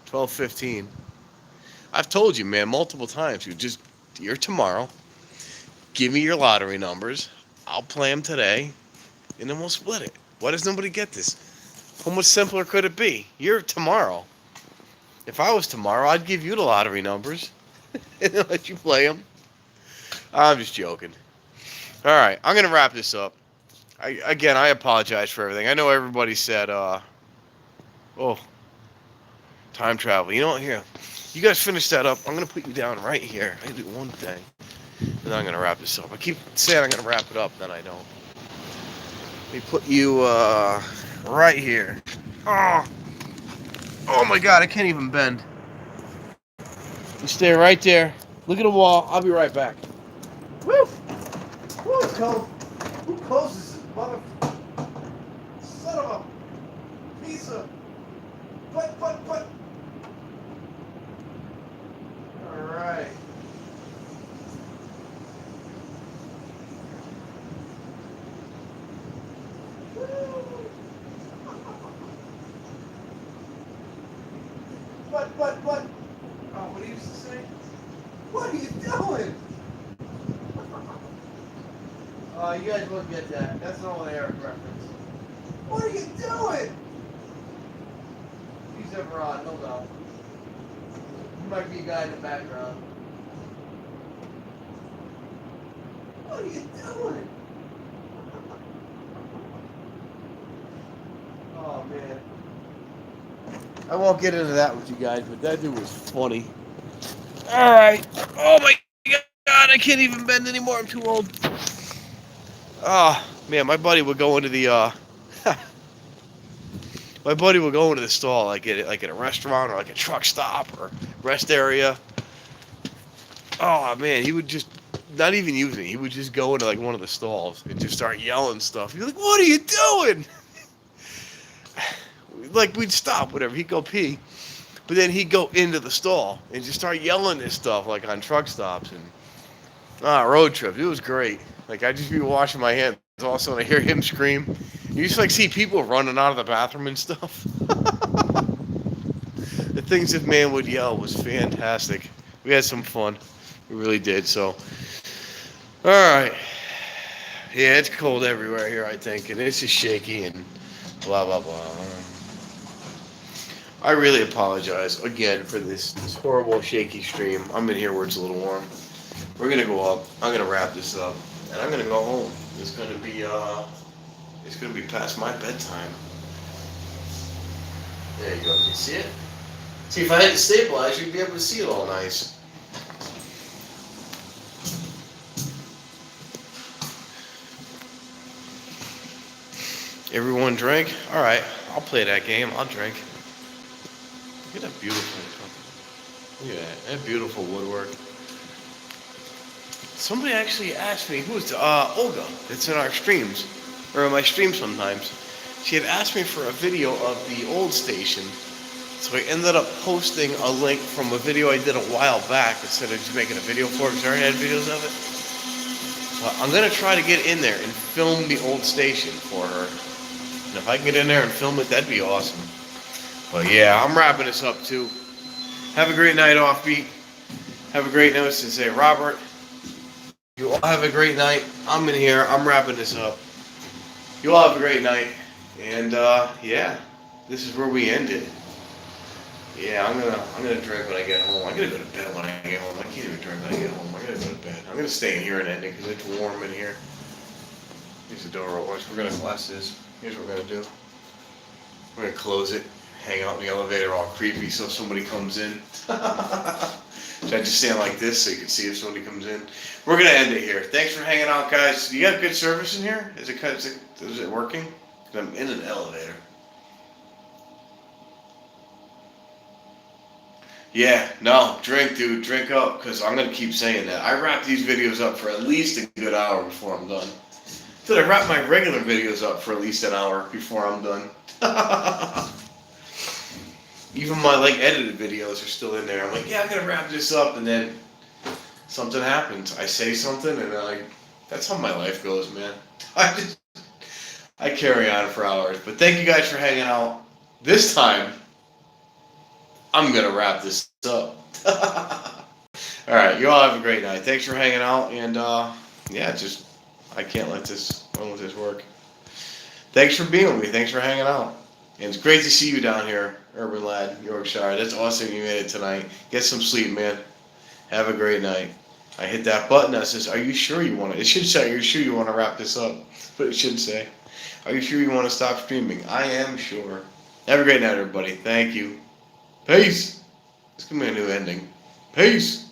12:15. I've told you, man, multiple times. You're tomorrow. Give me your lottery numbers. I'll play them today, and then we'll split it. Why does nobody get this? How much simpler could it be? You're tomorrow. If I was tomorrow, I'd give you the lottery numbers and then let you play them. I'm just joking. All right, I'm going to wrap this up. I apologize for everything. I know everybody said, time travel. You know what? Here, You guys finish that up. I'm gonna put you down right here. I can do one thing, and then I'm gonna wrap this up. I keep saying I'm gonna wrap it up, then I don't. Let me put you right here. Oh, oh my God! I can't even bend. You stay right there. Look at the wall. I'll be right back. Woo! Woo! It's cold. Who closes this mother? Son of a piece of. Put. All right. What? Oh, what he used to say? What are you doing? Oh, you guys won't get that. That's an old Eric reference. What are you doing? He's ever on, he'll know. You might be a guy in the background. What are you doing? Oh, man. I won't get into that with you guys, but that dude was funny. Alright. Oh, my God. I can't even bend anymore. I'm too old. Oh, man. My buddy would go into the, my buddy would go into the stall, like at a restaurant or like a truck stop or rest area. Oh, man. He would just, not even use me. He would just go into like one of the stalls and just start yelling stuff. He'd be like, what are you doing? Like, we'd stop, whatever. He'd go pee. But then he'd go into the stall and just start yelling this stuff, like on truck stops and road trips. It was great. Like, I'd just be washing my hands. All of a sudden, I hear him scream. You just, like, see people running out of the bathroom and stuff. The things this man would yell was fantastic. We had some fun. We really did, so. All right. Yeah, it's cold everywhere here, I think, and it's just shaky and blah, blah, blah. I really apologize again for this horrible shaky stream. I'm in here where it's a little warm. We're gonna go up. I'm gonna wrap this up, and I'm gonna go home. It's gonna be past my bedtime. There you go. Can you see it? See, if I had it stabilized, you'd be able to see it all nice. Everyone drink? All right, I'll play that game. I'll drink. Look at that beautiful. Look at that beautiful woodwork. Somebody actually asked me, who was Olga, that's in our streams, or in my stream sometimes. She had asked me for a video of the old station, so I ended up posting a link from a video I did a while back instead of just making a video for it, because I already had videos of it. But I'm going to try to get in there and film the old station for her. And if I can get in there and film it, that'd be awesome. But yeah, I'm wrapping this up too. Have a great night, Offbeat. Have a great night, Sensei Robert. You all have a great night. I'm in here. I'm wrapping this up. You all have a great night. And yeah, this is where we end it. Yeah, I'm gonna drink when I get home. I'm gonna go to bed when I get home. I can't even drink when I get home. I gotta go to bed. I'm gonna stay in here and end it because it's warm in here. Here's the door open. We're gonna glass this. Here's what we're gonna do. We're gonna close it. Hang out in the elevator all creepy so if somebody comes in. Should I just stand like this so you can see if somebody comes in? We're gonna end it here. Thanks for hanging out, guys. You got good service in here? Is it working? I'm in an elevator. Yeah, no, drink, dude, drink up, because I'm going to keep saying that. I wrap these videos up for at least a good hour before I'm done. Dude, I wrap my regular videos up for at least an hour before I'm done. Even my, edited videos are still in there. I'm like, yeah, I'm going to wrap this up, and then something happens. I say something, and that's how my life goes, man. I carry on for hours. But thank you guys for hanging out. This time, I'm going to wrap this up. All right, you all have a great night. Thanks for hanging out. And, yeah, I can't let this work. Thanks for being with me. Thanks for hanging out. And it's great to see you down here, Urban Lad, Yorkshire. That's awesome you made it tonight. Get some sleep, man. Have a great night. I hit that button that says, are you sure you want to? It should say, are you sure you want to wrap this up? But it should say, are you sure you want to stop streaming? I am sure. Have a great night, everybody. Thank you. Peace. It's gonna be a new ending. Peace.